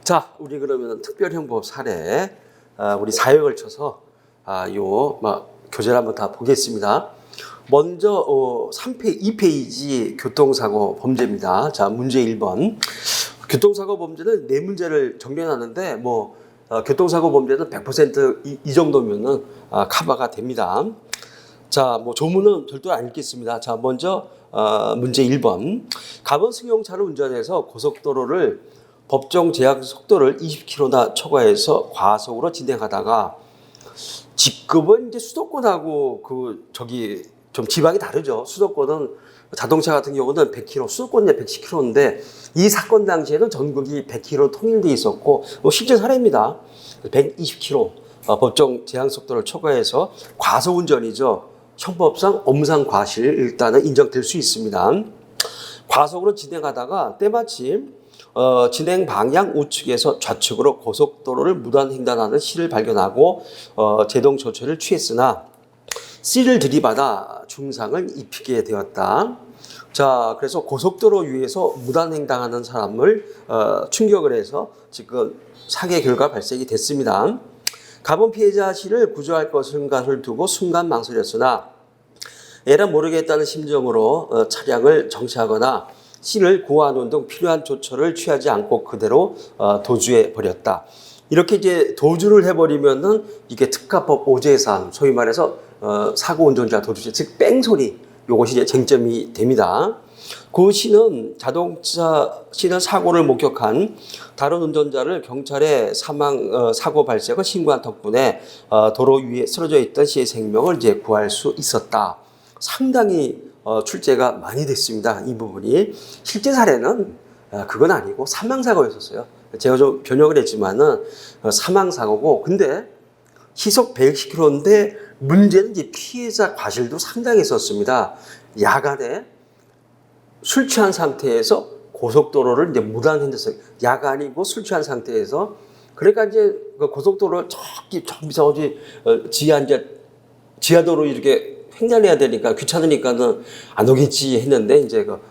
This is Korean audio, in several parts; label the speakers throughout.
Speaker 1: 자, 우리 그러면 특별형법 사례, 우리 4회에 걸쳐서 교재를 한번 다 보겠습니다. 먼저 2페이지 교통사고 범죄입니다. 자, 문제 1번. 교통사고 범죄는 4문제를 정리해놨는데 교통사고 범죄는 100% 이 정도면은 커버가 됩니다. 자, 조문은 별도 안 읽겠습니다. 자, 먼저 문제 1번. 갑은 승용차를 운전해서 고속도로를 법정 제한 속도를 20km나 초과해서 과속으로 진행하다가 직급은 이제 수도권하고 좀 지방이 다르죠. 수도권은 자동차 같은 경우는 100km, 수도권은 110km인데 이 사건 당시에는 전국이 100km 통일돼 있었고 실제 사례입니다. 120km 법정 제한 속도를 초과해서 과속 운전이죠. 형법상 엄상 과실 일단은 인정될 수 있습니다. 과속으로 진행하다가 때마침 진행 방향 우측에서 좌측으로 고속도로를 무단 횡단하는 C를 발견하고 제동 조처를 취했으나 C를 들이받아 중상을 입히게 되었다. 자, 그래서 고속도로 위에서 무단 횡단하는 사람을 충격을 해서 지금 사고 결과 발생이 됐습니다. 갑은 피해자 C를 구조할 것을 두고 순간 망설였으나 에라 모르겠다는 심정으로 차량을 정차하거나 C를 구하는 등 필요한 조처를 취하지 않고 그대로 도주해 버렸다. 이렇게 이제 도주를 해버리면은 이게 특가법 5제3, 소위 말해서 사고 운전자 도주죄, 즉 뺑소니, 요것이 이제 쟁점이 됩니다. 그 C는 C는 사고를 목격한 다른 운전자를 경찰에 사고 발생을 신고한 덕분에 도로 위에 쓰러져 있던 C의 생명을 이제 구할 수 있었다. 상당히 출제가 많이 됐습니다. 이 부분이. 실제 사례는 그건 아니고 사망사고였었어요. 제가 좀 변형을 했지만은 사망사고고, 근데 시속 110km인데 문제는 이제 피해자 과실도 상당히 있었습니다. 야간에 술 취한 상태에서 고속도로를 이제 무단 횡단했어요. 야간이고 술 취한 상태에서. 그러니까 이제 그 고속도로를 저기서 지하도로 이렇게 횡단해야 되니까 귀찮으니까는 안 오겠지 했는데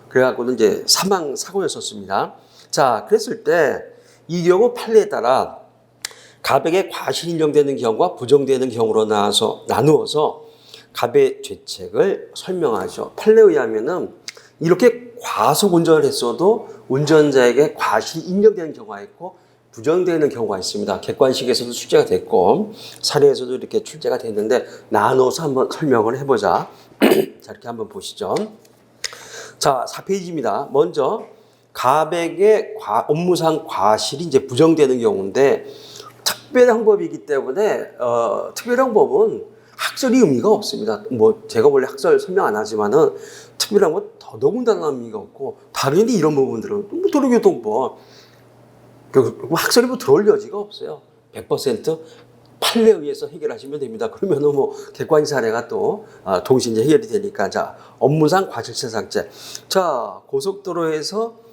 Speaker 1: 그래갖고는 이제 사망 사고였었습니다. 자, 그랬을 때 이 경우 판례에 따라 갑에게 과실 인정되는 경우와 부정되는 경우로 나누어서 갑의 죄책을 설명하죠. 판례에 의하면은 이렇게 과속 운전을 했어도 운전자에게 과실 인정되는 경우가 있고 부정되는 경우가 있습니다. 객관식에서도 출제가 됐고 사례에서도 이렇게 출제가 됐는데 나눠서 한번 설명을 해보자. 자, 이렇게 한번 보시죠. 자, 4페이지입니다. 먼저 갑에게 업무상 과실이 이제 부정되는 경우인데 특별형법이기 때문에 특별형법은 학설이 의미가 없습니다. 제가 원래 학설 설명 안 하지만은 특별형법은 더더군다나 의미가 없고 당연히 이런 부분들은 도로교통법 학설이 들어올 여지가 없어요. 100% 판례에 의해서 해결하시면 됩니다. 그러면은 객관식 사례가 또 동시에 이제 해결이 되니까. 자, 업무상 과실치상죄. 자, 고속도로에서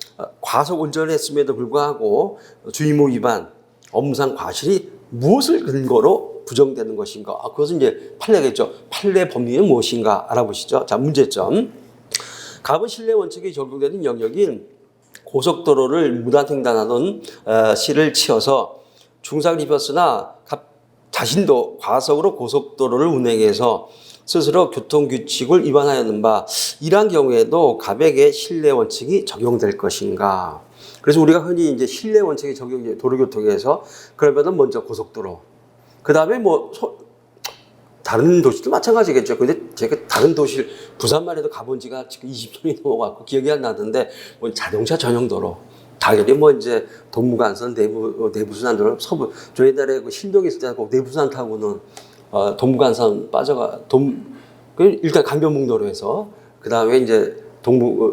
Speaker 1: 과속 운전을 했음에도 불구하고 주의무 위반, 업무상 과실이 무엇을 근거로 부정되는 것인가? 그것은 이제 판례겠죠. 판례 범위는 무엇인가 알아보시죠. 자, 문제점. 갑은 신뢰 원칙이 적용되는 영역인 고속도로를 무단 횡단하던 C를 치어서 중상을 입혔으나 갑 자신도 과속으로 고속도로를 운행해서 스스로 교통규칙을 위반하였는 바 이러한 경우에도 갑에게 신뢰 원칙이 적용될 것인가. 그래서 우리가 흔히 이제 신뢰 원칙이 적용돼 도로교통에서 그러면은 먼저 고속도로, 그 다음에 다른 도시도 마찬가지겠죠. 근데 제가 다른 도시, 부산만 해도 가본 지가 지금 20년이 넘어갔고 기억이 안 나던데, 자동차 전용 도로. 당연히 이제 동부간선, 내부순환도로, 저 옛날에 신동에 있을 때 내부순환 타고는, 동부간선 일단 강변북로에서, 그 다음에 이제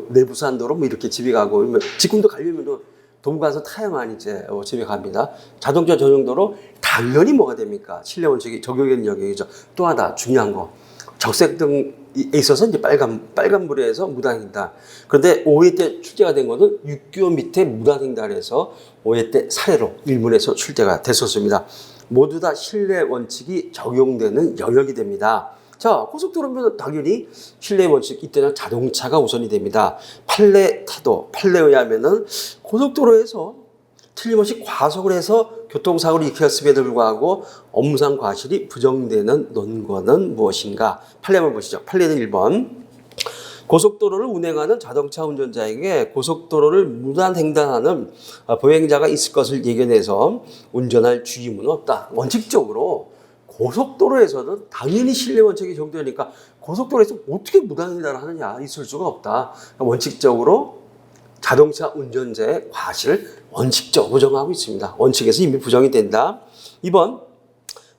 Speaker 1: 내부순환도로 이렇게 집에 가고, 지금도 가려면 동부간선 타야만 이제 집에 갑니다. 자동차 전용도로 당연히 뭐가 됩니까? 신뢰 원칙이 적용되는 영역이죠. 또 하나 중요한 거. 적색등에 있어서 이제 빨간불에서 무단횡단. 그런데 5회 때 출제가 된 것은 6개월 밑에 무단횡단에서 5회 때 사례로 일문에서 출제가 됐었습니다. 모두 다 신뢰 원칙이 적용되는 영역이 됩니다. 자, 고속도로면 당연히 신뢰 원칙, 이때는 자동차가 우선이 됩니다. 판례에 의하면은 고속도로에서 틀림없이 과속을 해서 교통사고를 일으켰음에도 불구하고 업무상 과실이 부정되는 논거는 무엇인가? 판례를 보시죠. 판례는 1번. 고속도로를 운행하는 자동차 운전자에게 고속도로를 무단횡단하는 보행자가 있을 것을 예견해서 운전할 주의무는 없다. 원칙적으로 고속도로에서는 당연히 신뢰 원칙이 적용되니까 고속도로에서 어떻게 무단횡단을 하느냐, 있을 수가 없다. 원칙적으로 자동차 운전자의 과실을 원칙적으로 부정하고 있습니다. 원칙에서 이미 부정이 된다. 2번,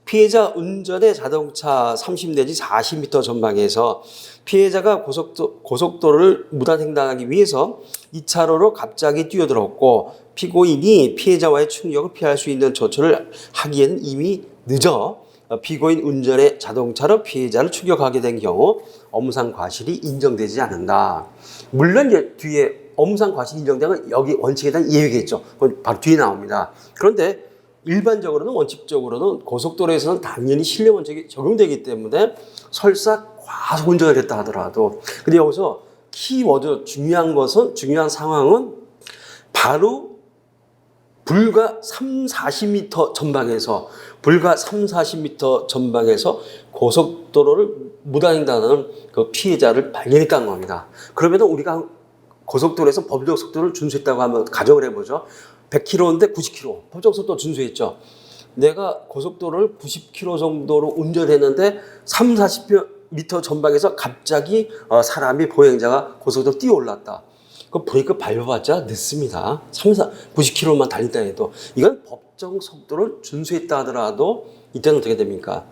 Speaker 1: 피해자 운전의 자동차 30 내지 40m 전방에서 피해자가 고속도로를 무단횡단하기 위해서 2차로로 갑자기 뛰어들었고 피고인이 피해자와의 충격을 피할 수 있는 조처를 하기에는 이미 늦어 피고인 운전의 자동차로 피해자를 추격하게 된 경우 업무상 과실이 인정되지 않는다. 물론 이제 뒤에 업무상 과실이 인정되면 여기 원칙에 대한 예외겠죠. 그건 바로 뒤에 나옵니다. 그런데 일반적으로는 원칙적으로는 고속도로에서는 당연히 신뢰 원칙이 적용되기 때문에 설사 과속 운전을 했다 하더라도, 근데 여기서 키워드 중요한 상황은 바로 불과 40m 전방에서 고속도로를 무단횡단하는 그 피해자를 발견했다는 겁니다. 그러면 우리가 고속도로에서 법적 속도를 준수했다고 하면 가정을 해보죠. 100km인데 90km 법적 속도 준수했죠. 내가 고속도로를 90km 정도로 운전했는데 40m 전방에서 갑자기 사람이 보행자가 고속도로 뛰어 올랐다. 그 브레이크 밟아봤자 늦습니다. 90km만 달린다 해도 이건 법정 속도를 준수했다 하더라도 이때는 어떻게 됩니까?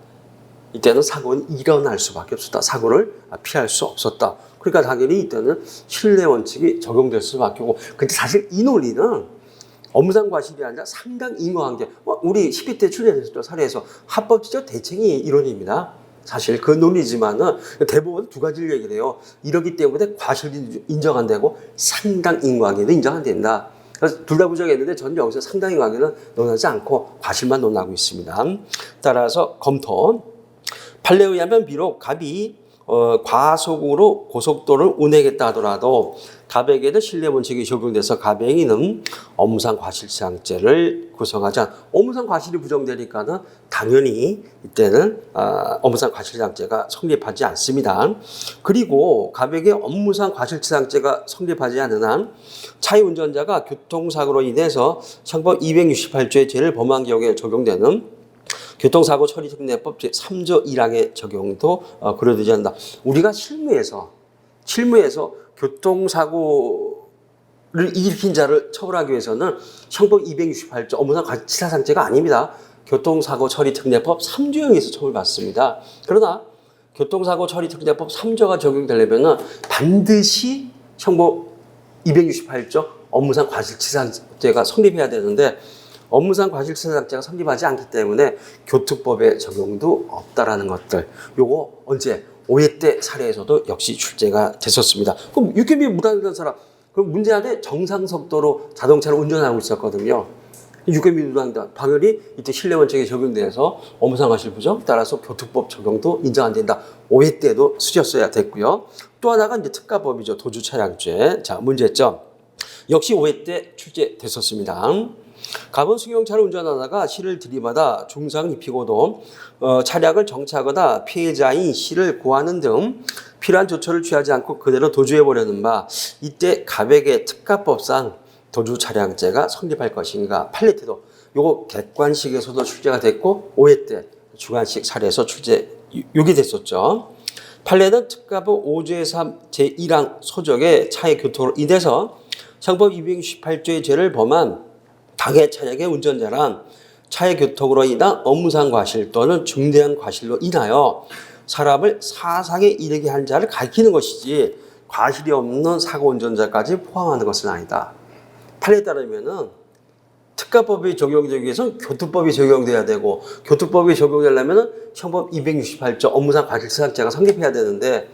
Speaker 1: 이때는 사고는 일어날 수밖에 없었다. 사고를 피할 수 없었다. 그러니까 당연히 이때는 신뢰 원칙이 적용될 수밖에 없고, 근데 사실 이 논리는 업무상 과실이 아니라 상당 인과관계, 우리 12대 출제됐었죠. 사례에서 합법적 대칭이 이론입니다. 사실 그 논리지만은 대부분 두 가지를 얘기를 해요. 이러기 때문에 과실이 인정 안 되고 상당 인과관계도 인정 안 된다. 그래서 둘 다 부정했는데 전 여기서 상당 인과관계는 논하지 않고 과실만 논하고 있습니다. 따라서 검토. 판례에 의하면 비록 갑이 과속으로 고속도로를 운행했다 하더라도 갑에게도 신뢰 원칙이 적용돼서 갑행위는 업무상 과실치상죄를 구성하지 않아. 업무상 과실이 부정되니까는 당연히 이때는 업무상 과실치상죄가 성립하지 않습니다. 그리고 갑에게 업무상 과실치상죄가 성립하지 않은 한 차의 운전자가 교통사고로 인해서 형법 268조의 죄를 범한 경우에 적용되는 교통사고 처리특례법 제3조 1항의 적용도 고려되지 않는다. 우리가 실무에서 교통사고를 일으킨 자를 처벌하기 위해서는 형법 268조 업무상 과실치상죄가 아닙니다. 교통사고 처리특례법 3조에 의해서 처벌받습니다. 그러나 교통사고 처리특례법 3조가 적용되려면 반드시 형법 268조 업무상 과실치상죄가 성립해야 되는데 업무상 과실치상죄가 성립하지 않기 때문에 교통법의 적용도 없다라는 것들. 요거 언제 5회 때 사례에서도 역시 출제가 됐었습니다. 그럼 육개미 무단횡단 사람, 그럼 문제안에 정상속도로 자동차를 운전하고 있었거든요. 육개미 무단횡단 당연히 이때 신뢰 원칙에 적용돼서 업무상 과실 부정, 따라서 교통법 적용도 인정 안 된다. 5회 때도 쓰셨어야 됐고요. 또 하나가 이제 특가법이죠. 도주 차량죄. 자, 문제점. 역시 5회 때 출제됐었습니다. 갑은 승용차를 운전하다가 시를 들이받아 중상을 입히고도 차량을 정차하거나 피해자인 시를 구하는 등 필요한 조처를 취하지 않고 그대로 도주해버리는 바, 이때 갑에게 특가법상 도주차량죄가 성립할 것인가. 판례 때도 요거 객관식에서도 출제가 됐고 5회 때 주관식 사례에서 출제 요게 됐었죠. 판례는 특가법 5조의 3 제1항 소적의 차의 교통으로 인해서 형법 268조의 죄를 범한 당해 차량의 운전자란 차의 교통으로 인한 업무상 과실 또는 중대한 과실로 인하여 사람을 사상에 이르게 한 자를 가리키는 것이지 과실이 없는 사고 운전자까지 포함하는 것은 아니다. 판례에 따르면은 특가법이 적용되기 위해서는 교통법이 적용돼야 되고, 교통법이 적용되려면은 형법 268조 업무상 과실치상죄가 성립해야 되는데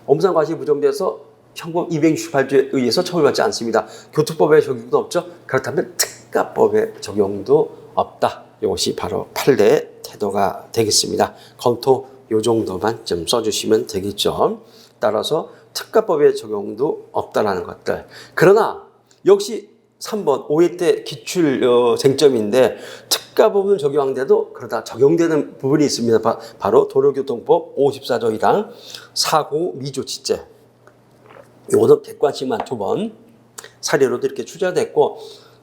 Speaker 1: 업무상 과실이 부정돼서 형법 268조에 의해서 처벌받지 않습니다. 교통법의 적용도 없죠. 그렇다면 특가법의 적용도 없다. 이것이 바로 판례의 태도가 되겠습니다. 검토 요 정도만 좀 써주시면 되겠죠. 따라서 특가법의 적용도 없다라는 것들. 그러나 역시 3번 5회 때 기출 쟁점인데 특가법은 적용돼도 그러다 적용되는 부분이 있습니다. 바로 도로교통법 54조 1항 사고 미조치죄. 이거는 객관식만 2번 사례로도 이렇게 출제됐고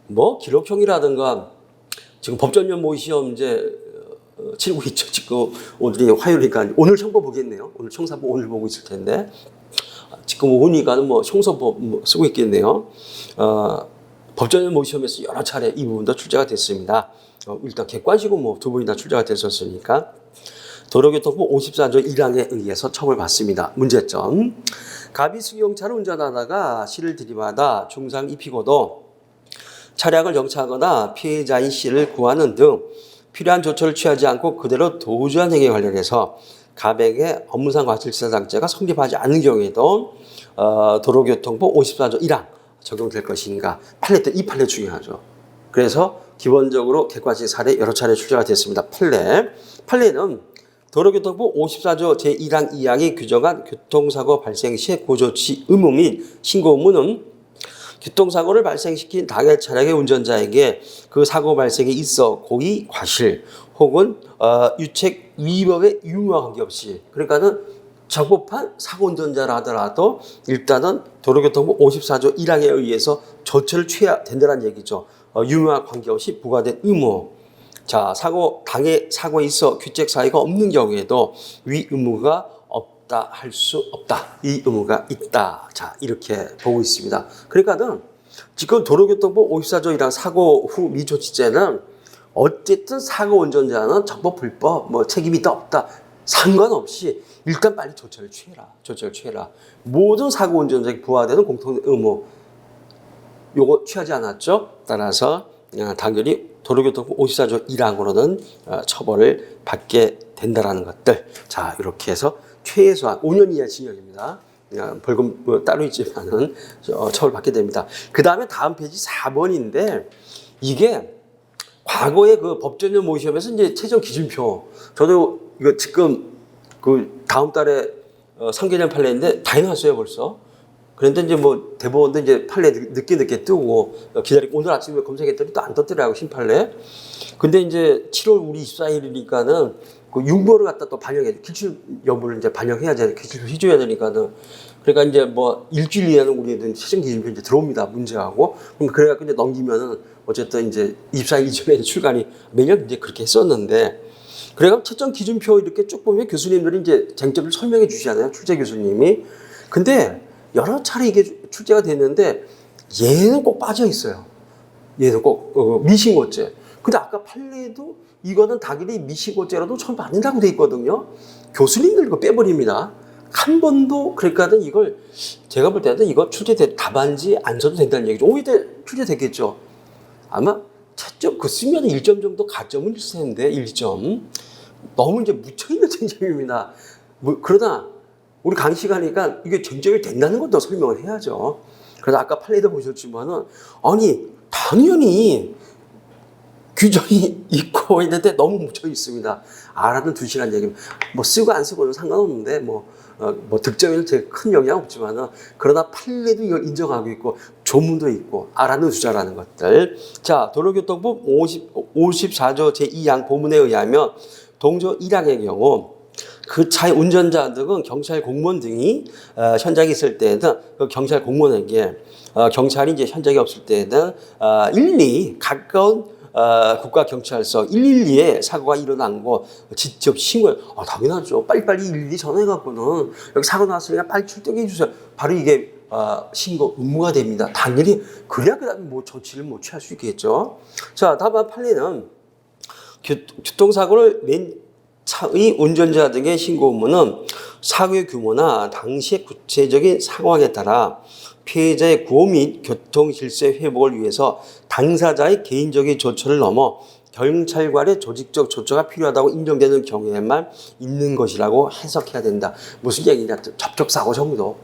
Speaker 1: 뭐 기록형이라든가 지금 법전면 모의 시험 이제 치르고 있죠. 지금 오늘이 화요일이니까 오늘 청보 보겠네요. 오늘 청사보 오늘 보고 있을 텐데 지금 오후니까는 뭐 형사법 쓰고 있겠네요. 법전면 모의 시험에서 여러 차례 이 부분도 출제가 됐습니다. 일단 객관식은 뭐 2번이 다 출제가 됐었으니까 도로교통법 54조 1항에 의해서 처벌받습니다. 문제점. 가비수경차를 운전하다가 C를 들이받아 중상 입히고도 차량을 정차하거나 피해자인 C를 구하는 등 필요한 조처를 취하지 않고 그대로 도주한 행위에 관련해서 가백의 업무상 과실치사장죄가 성립하지 않는 경우에도 도로교통법 54조 1항 적용될 것인가. 판례 때 이 판례 중요하죠. 그래서 기본적으로 객관식 사례 여러 차례 출제가 됐습니다. 판례는 도로교통법 54조 제1항 2항이 규정한 교통사고 발생 시의 구조치 의무 및 신고 의무는 교통사고를 발생시킨 당해 차량의 운전자에게 그 사고 발생이 있어 고의 과실 혹은 유책 위법의 유무와 관계없이 그러니까는 적법한 사고 운전자라 하더라도 일단은 도로교통법 54조 1항에 의해서 조처를 취해야 된다는 얘기죠. 유무와 관계없이 부과된 의무. 자, 당해 사고에 있어 규책 사유가 없는 경우에도 위 의무가 없다 할 수 없다. 이 의무가 있다. 자, 이렇게 보고 있습니다. 그러니까는 지금 도로교통법 54조 1항 사고 후 미조치죄는 어쨌든 사고 운전자는 적법 불법 뭐 책임이 있다 없다 상관없이 일단 빨리 조처를 취해라. 모든 사고 운전자에게 부과되는 공통 의무 요거 취하지 않았죠? 따라서 당연히 도로교통법 54조 1항으로는 처벌을 받게 된다라는 것들. 자, 이렇게 해서 최소한 5년 이하 징역입니다. 벌금 뭐 따로 있지만은 처벌받게 됩니다. 그 다음에 다음 페이지 4번인데 이게 과거에 그 법전면 모의 시험에서 이제 최종 기준표 저도 이거 지금 그 다음 달에 3개년 판례인데 다 해놨어요 벌써. 그런데 이제 뭐 대법원도 이제 판례 늦게 뜨고 기다리고 오늘 아침에 검색했더니 또 안 떴더라고 신판례. 근데 이제 7월 우리 24일이니까는 그 윤보를 갖다 또 반영해 기출 여부를 이제 반영해야지 기출표 해줘야 되니까는 그러니까 이제 뭐 일주일 이내는 우리는 최종 기준표 이제 들어옵니다 문제하고 그럼 그래갖고 이제 넘기면은 어쨌든 이제 24일 이전에 출간이 매년 이제 그렇게 했었는데 그래가 최종 기준표 이렇게 쭉 보면 교수님들이 이제 쟁점을 설명해 주시잖아요 출제 교수님이. 근데 여러 차례 이게 출제가 됐는데 얘는 꼭 빠져 있어요. 얘는 꼭 미신고죄. 근데 아까 판례도 이거는 당연히 미신고죄라도 처벌받는다고 돼 있거든요. 교수님들 이거 빼버립니다. 한 번도 그러니까는 이걸 제가 볼 때는 이거 답안지 안 써도 된다는 얘기죠. 오히려 출제됐겠죠. 아마 채점 그 쓰면 1점 정도 가점은 있을 텐데 1점 너무 이제 묻혀있는 쟁점입니다. 그러나 우리 강의시간이니까 이게 쟁점이 된다는 것도 설명을 해야죠. 그래서 아까 판례도 보셨지만은 아니 당연히 규정이 있고 있는데 너무 묻혀 있습니다. 알아는 2시간 얘기면 뭐 쓰고 안 쓰고는 상관없는데 뭐 득점에는 되게 큰 영향 없지만은 그러나 판례도 이걸 인정하고 있고 조문도 있고 알아는 주자라는 것들. 자, 도로교통법 54조 제2항 보문에 의하면 동조 1항의 경우 그 차의 운전자 등은 경찰 공무원 등이 현장에 있을 때는 그 경찰 공무원에게 경찰이 이제 현장에 없을 때는 112 가까운 국가경찰서 112에 사고가 일어난 거 직접 신고해. 당연하죠. 빨리빨리 112 전화해갖고는 여기 사고 났으니까 빨리 출동해 주세요. 바로 이게 신고 의무가 됩니다. 당연히 그래야 그다음에 뭐 조치를 뭐 취할 수 있겠죠. 자, 다음 판례는 교통사고를 낸 차의 운전자 등의 신고 의무는 사고의 규모나 당시의 구체적인 상황에 따라 피해자의 구호 및 교통질서 회복을 위해서 당사자의 개인적인 조처를 넘어 경찰관의 조직적 조처가 필요하다고 인정되는 경우에만 있는 것이라고 해석해야 된다. 무슨 얘기냐? 접촉사고 정도.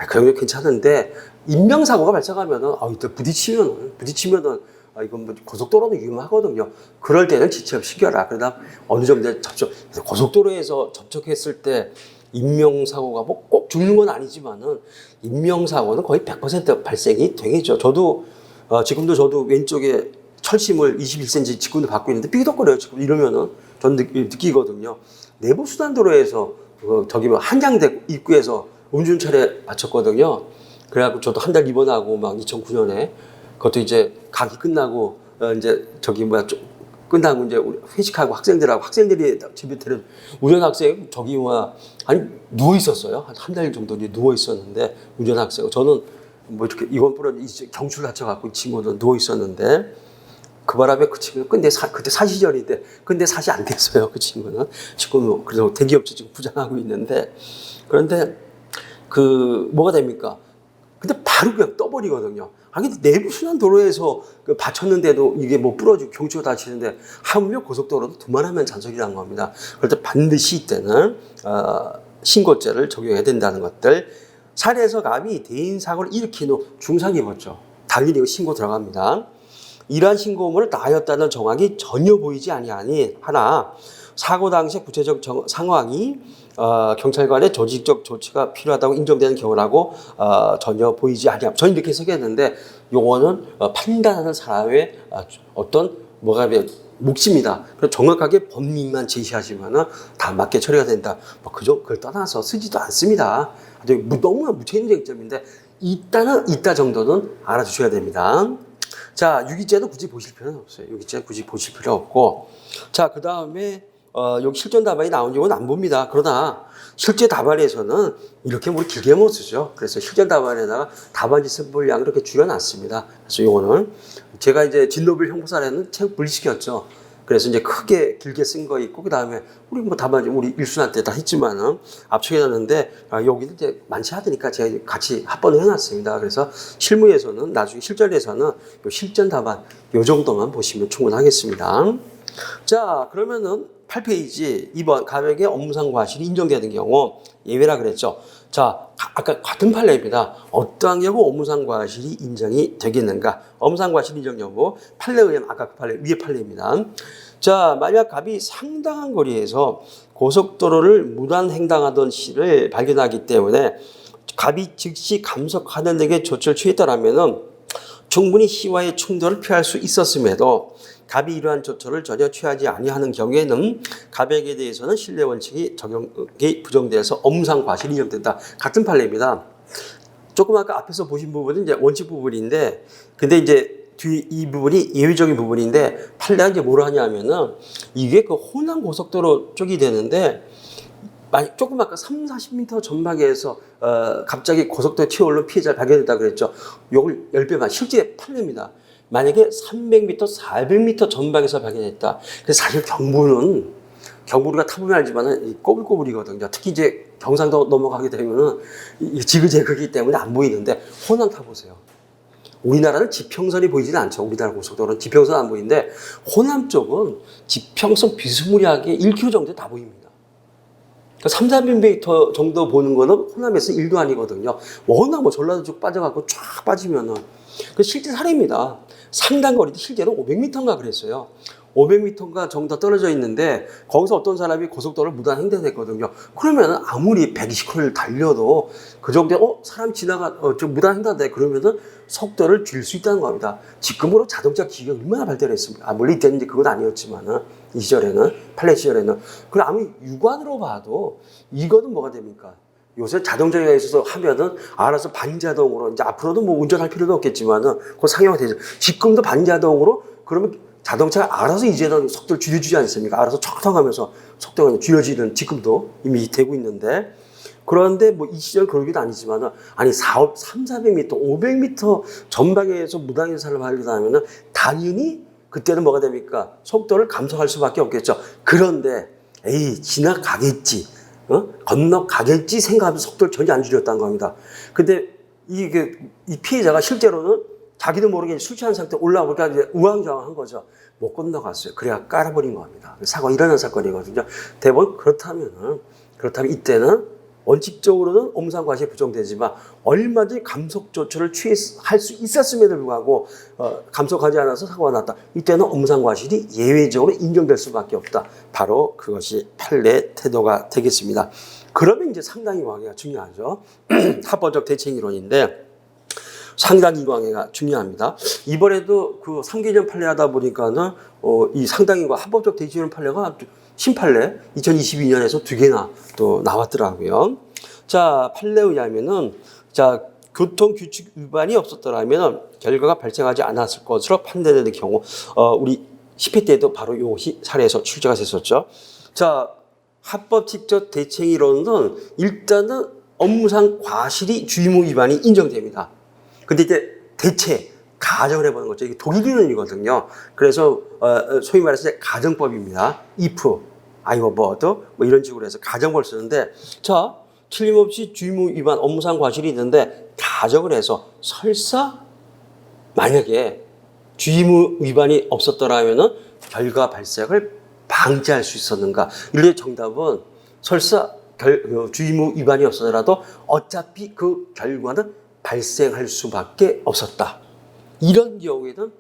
Speaker 1: 그런 게 괜찮은데 인명사고가 발생하면은 이때 부딪히면은 이건 뭐 고속도로는 위험하거든요. 그럴 때는 지체업 시켜라. 그러다 어느 정도 고속도로에서 접촉했을 때 인명사고가 뭐 꼭 죽는 건 아니지만은 인명사고는 거의 100% 발생이 되겠죠. 저도 지금도 저도 왼쪽에 철심을 21cm 지금도 받고 있는데 삐덕거려요. 지금 이러면은 전 느끼거든요. 내부수단도로에서 저기 뭐 한양대 입구에서 음주운전에 맞췄거든요. 그래갖고 저도 한 달 입원하고 막 2009년에 그것도 이제 강의 끝나고 이제 저기 뭐야 끝나고 이제 우리 회식하고 학생들이 집에 데려 운전학생 저기 뭐 아니 누워 있었어요. 한 달 정도 누워 있었는데 운전학생 저는 뭐 이렇게 이번 프로 이제 경추를 다쳐갖고 이 친구는 누워 있었는데 그 바람에 그 친구는 그때 사시절인데 근데 사시 안 됐어요. 그 친구는 지금 그래서 대기업체 지금 부장하고 있는데 그런데 그 뭐가 됩니까? 근데 바로 그냥 떠버리거든요. 아니 내부 순환 도로에서 받쳤는데도 이게 뭐 부러지고 경추가 다치는데 하물며 고속도로도 두말하면 잔소리라는 겁니다. 그럴 때 반드시 이때는 신고죄를 적용해야 된다는 것들. 사례에서 갑이 대인 사고를 일으킨 후 중상 입었죠. 당연히 신고 들어갑니다. 이러한 신고문을 나였다는 정황이 전혀 보이지 아니하니 하나 사고 당시 구체적 상황이 경찰관의 조직적 조치가 필요하다고 인정되는 경우라고 전혀 보이지 아니함. 저는 이렇게 해석했는데 요거는 판단하는 사람의 어떤 뭐가 몫입니다. 그래서 정확하게 법리만 제시하시면은 다 맞게 처리가 된다. 뭐 그걸 떠나서 쓰지도 않습니다. 너무나 무책임된 쟁점인데 있다 정도는 알아주셔야 됩니다. 자, 유기죄도 굳이 보실 필요는 없어요. 유기죄 굳이 보실 필요 없고. 자, 그 다음에 여기 실전 답안이 나온 경우는 안 봅니다. 그러나 실제 답안에서는 이렇게 뭐 길게 못 쓰죠. 그래서 실전 답안에다가 답안지 쓴분량을 이렇게 줄여놨습니다. 그래서 요거는 제가 이제 진로별 형사라는 책 분리시켰죠. 그래서 이제 크게 길게 쓴 거 있고 그 다음에 우리 뭐 답안지 우리 일순환 때 다 했지만은 압축해놨는데 여기는 이제 많지 않으니까 제가 같이 합본을 해놨습니다. 그래서 실무에서는 나중에 실전에서는 요 실전 답안 요 정도만 보시면 충분하겠습니다. 자, 그러면은 8페이지 2번 가백의 업무상 과실이 인정되는 경우 예외라 그랬죠. 자, 아까 같은 판례입니다. 어떠한 경우 업무상 과실이 인정이 되겠는가? 업무상 과실 인정 여부 판례에 의하면 아까 그 판례 위에 판례입니다. 자, 만약 갑이 상당한 거리에서 고속도로를 무단 횡단하던 시를 발견하기 때문에 갑이 즉시 감속하는 데에 조치를 취했다라면은 충분히 시와의 충돌을 피할 수 있었음에도 갑이 이러한 조처를 전혀 취하지 아니하는 경우에는 갑에게 대해서는 신뢰 원칙이 적용이 부정돼서 업무상 과실이 인정된다. 같은 판례입니다. 조금 아까 앞에서 보신 부분은 이제 원칙 부분인데, 근데 이제 뒤 이 부분이 예외적인 부분인데 판례가 이제 뭐라 하냐면은 이게 그 호남 고속도로 쪽이 되는데. 조금 아까 30-40m 전방에서 갑자기 고속도로에 튀어오른 피해자를 발견했다 그랬죠. 요걸 10배만 실제 판례입니다. 만약에 300m, 400m 전방에서 발견했다. 그래서 사실 경부는 우리가 타보면 알지만은 꼬불꼬불이거든요. 특히 이제 경상도 넘어가게 되면은 지그재그이기 때문에 안 보이는데 호남 타보세요. 우리나라는 지평선이 보이지는 않죠. 우리나라 고속도로는 지평선 안 보이는데 호남 쪽은 지평선 비스무리하게 1km 정도 다 보입니다. 300m 정도 보는 거는 호남에서 1도 아니거든요. 워낙 뭐 전라도 쪽 빠져갖고 쫙 빠지면은. 그 실제 사례입니다. 상당 거리도 실제로 500m인가 그랬어요. 500m인가 정도 떨어져 있는데 거기서 어떤 사람이 고속도로를 무단 횡단했거든요. 그러면 아무리 120km를 달려도 그 정도에 사람 좀 무단 횡단돼 그러면은 속도를 줄일 수 있다는 겁니다. 지금으로 자동차 기계가 얼마나 발달했습니까? 물론 이때는 이제 그건 아니었지만은 이 시절에는 판례 시절에는 그럼 아무리 육안으로 봐도 이거는 뭐가 됩니까? 요새 자동차에 있어서 하면은 알아서 반자동으로 이제 앞으로도 뭐 운전할 필요도 없겠지만은 그 상용화 되죠. 지금도 반자동으로 그러면 자동차가 알아서 이제는 속도를 줄여주지 않습니까? 알아서 척척하면서 속도가 줄여지는 지금도 이미 되고 있는데 그런데 뭐 이 시절 그런 게 아니지만은 아니 300-400m, 500m 전방에서 무단횡단을 발견하면은 당연히 그때는 뭐가 됩니까? 속도를 감소할 수밖에 없겠죠. 그런데 지나가겠지, 건너가겠지 생각하면서 속도를 전혀 안 줄였다는 겁니다. 근데 이 피해자가 실제로는 자기도 모르게 술 취한 상태 올라오니까 이제 우왕좌왕한 거죠. 못 건너갔어요. 그래야 깔아버린 겁니다. 사고가 일어난 사건이거든요. 대부분 그렇다면 이때는 원칙적으로는 업무상 과실이 부정되지만 얼마든지 감속 조처를 취할 수 있었음에도 불구하고 감속하지 않아서 사고가 났다. 이때는 업무상 과실이 예외적으로 인정될 수밖에 없다. 바로 그것이 판례 태도가 되겠습니다. 그러면 이제 상당히 관계가 중요하죠. 합법적 대칭 이론인데 상당 인과관계가 중요합니다. 이번에도 그 3개년 판례하다 보니까는 이 상당 인과 합법적 대지연 판례가 신판례 2022년에서 2개나 또 나왔더라고요. 자, 판례에 의하면은 자, 교통규칙 위반이 없었더라면 결과가 발생하지 않았을 것으로 판단되는 경우 우리 10회 때도 바로 이 사례에서 출제가 됐었죠. 자, 합법직접 대책이론은 일단은 업무상 과실이 주의무 위반이 인정됩니다. 근데 이제 대체 가정을 해보는 거죠. 이게 독일이론이거든요. 그래서 소위 말해서 가정법입니다. if, I, but 뭐 이런 식으로 해서 가정법을 쓰는데 자, 틀림없이 주의무 위반 업무상 과실이 있는데 가정을 해서 설사 만약에 주의무 위반이 없었더라면은 결과 발생을 방지할 수 있었는가? 인류의 정답은 설사 주의무 위반이 없었더라도 어차피 그 결과는 발생할 수밖에 없었다. 이런 경우에는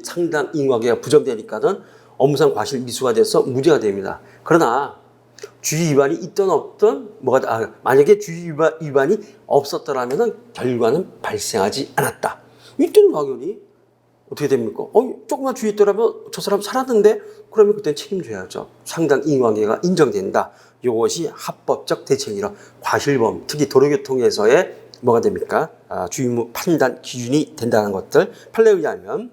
Speaker 1: 상당 인과관계가 부정되니까는 업무상 과실 미수가 돼서 무죄가 됩니다. 그러나 주의 위반이 있든 없든 만약에 주의 위반이 없었더라면 결과는 발생하지 않았다. 이때는 당연히 어떻게 됩니까? 조금만 주의했더라면 저 사람 살았는데 그러면 그때 책임져야죠. 상당 인과관계가 인정된다. 이것이 합법적 대책이라 과실범, 특히 도로교통에서의 뭐가 됩니까? 주의무 판단 기준이 된다는 것들. 판례에 의하면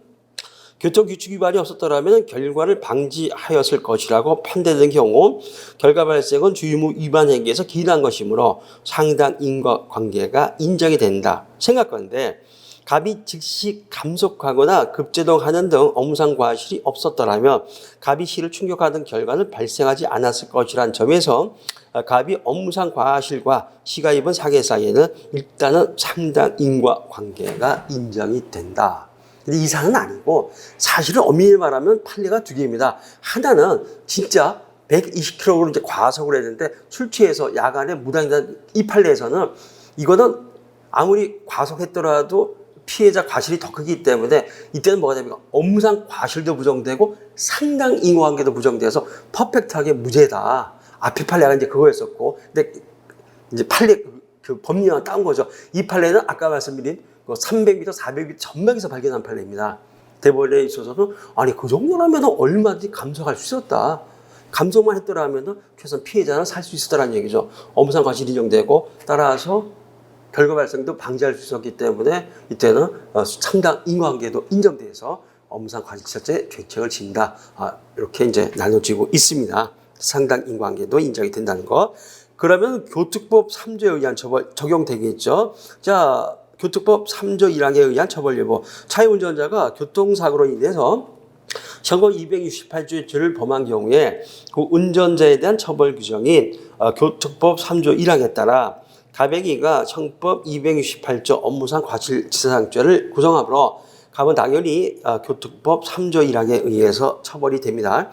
Speaker 1: 교통규칙 위반이 없었더라면 결과를 방지하였을 것이라고 판단된 경우 결과 발생은 주의무 위반 행위에서 기인한 것이므로 상당 인과관계가 인정이 된다. 생각건데 갑이 즉시 감속하거나 급제동하는 등 업무상 과실이 없었더라면 갑이 시를 충격하는 결과는 발생하지 않았을 것이라는 점에서 갑이 업무상 과실과 시가 입은 사기 사이에는 일단은 상당 인과관계가 인정이 된다. 근데 이 사안은 아니고 사실은 엄밀히 말하면 판례가 2개입니다. 하나는 진짜 120km로 이제 과속을 했는데 술 취해서 야간에 무단횡단 이 판례에서는 이거는 아무리 과속했더라도 피해자 과실이 더 크기 때문에 이때는 뭐가 됩니까? 업무상 과실도 부정되고 상당 인과관계도 부정돼서 퍼펙트하게 무죄다. 앞에 판례가 이제 그거였었고, 근데 이제 판례 그 법리와 따온 거죠. 이 판례는 아까 말씀드린 300m, 400m 전막에서 발견한 판례입니다. 대법원에 있어서도 아니 그 정도라면 얼마든지 감속할 수 있었다. 감속만 했더라면 최소한 피해자는 살 수 있었다는 얘기죠. 업무상 과실이 인정되고 따라서 결과 발생도 방지할 수 있었기 때문에 이때는 상당 인과관계도 인정돼서 업무상 과실죄 죄책을 진다. 이렇게 이제 나눠지고 있습니다. 상당 인과관계도 인정이 된다는 것. 그러면 교특법 3조에 의한 처벌 적용되겠죠. 자, 교특법 3조 1항에 의한 처벌 여부. 차의운전자가 교통사고로 인해서 형법 268조의 죄를 범한 경우에 그 운전자에 대한 처벌 규정인 교특법 3조 1항에 따라 가백이가 형법 268조 업무상 과실치사상죄를 구성하므로 갑은 당연히 교특법 3조 1항에 의해서 처벌이 됩니다.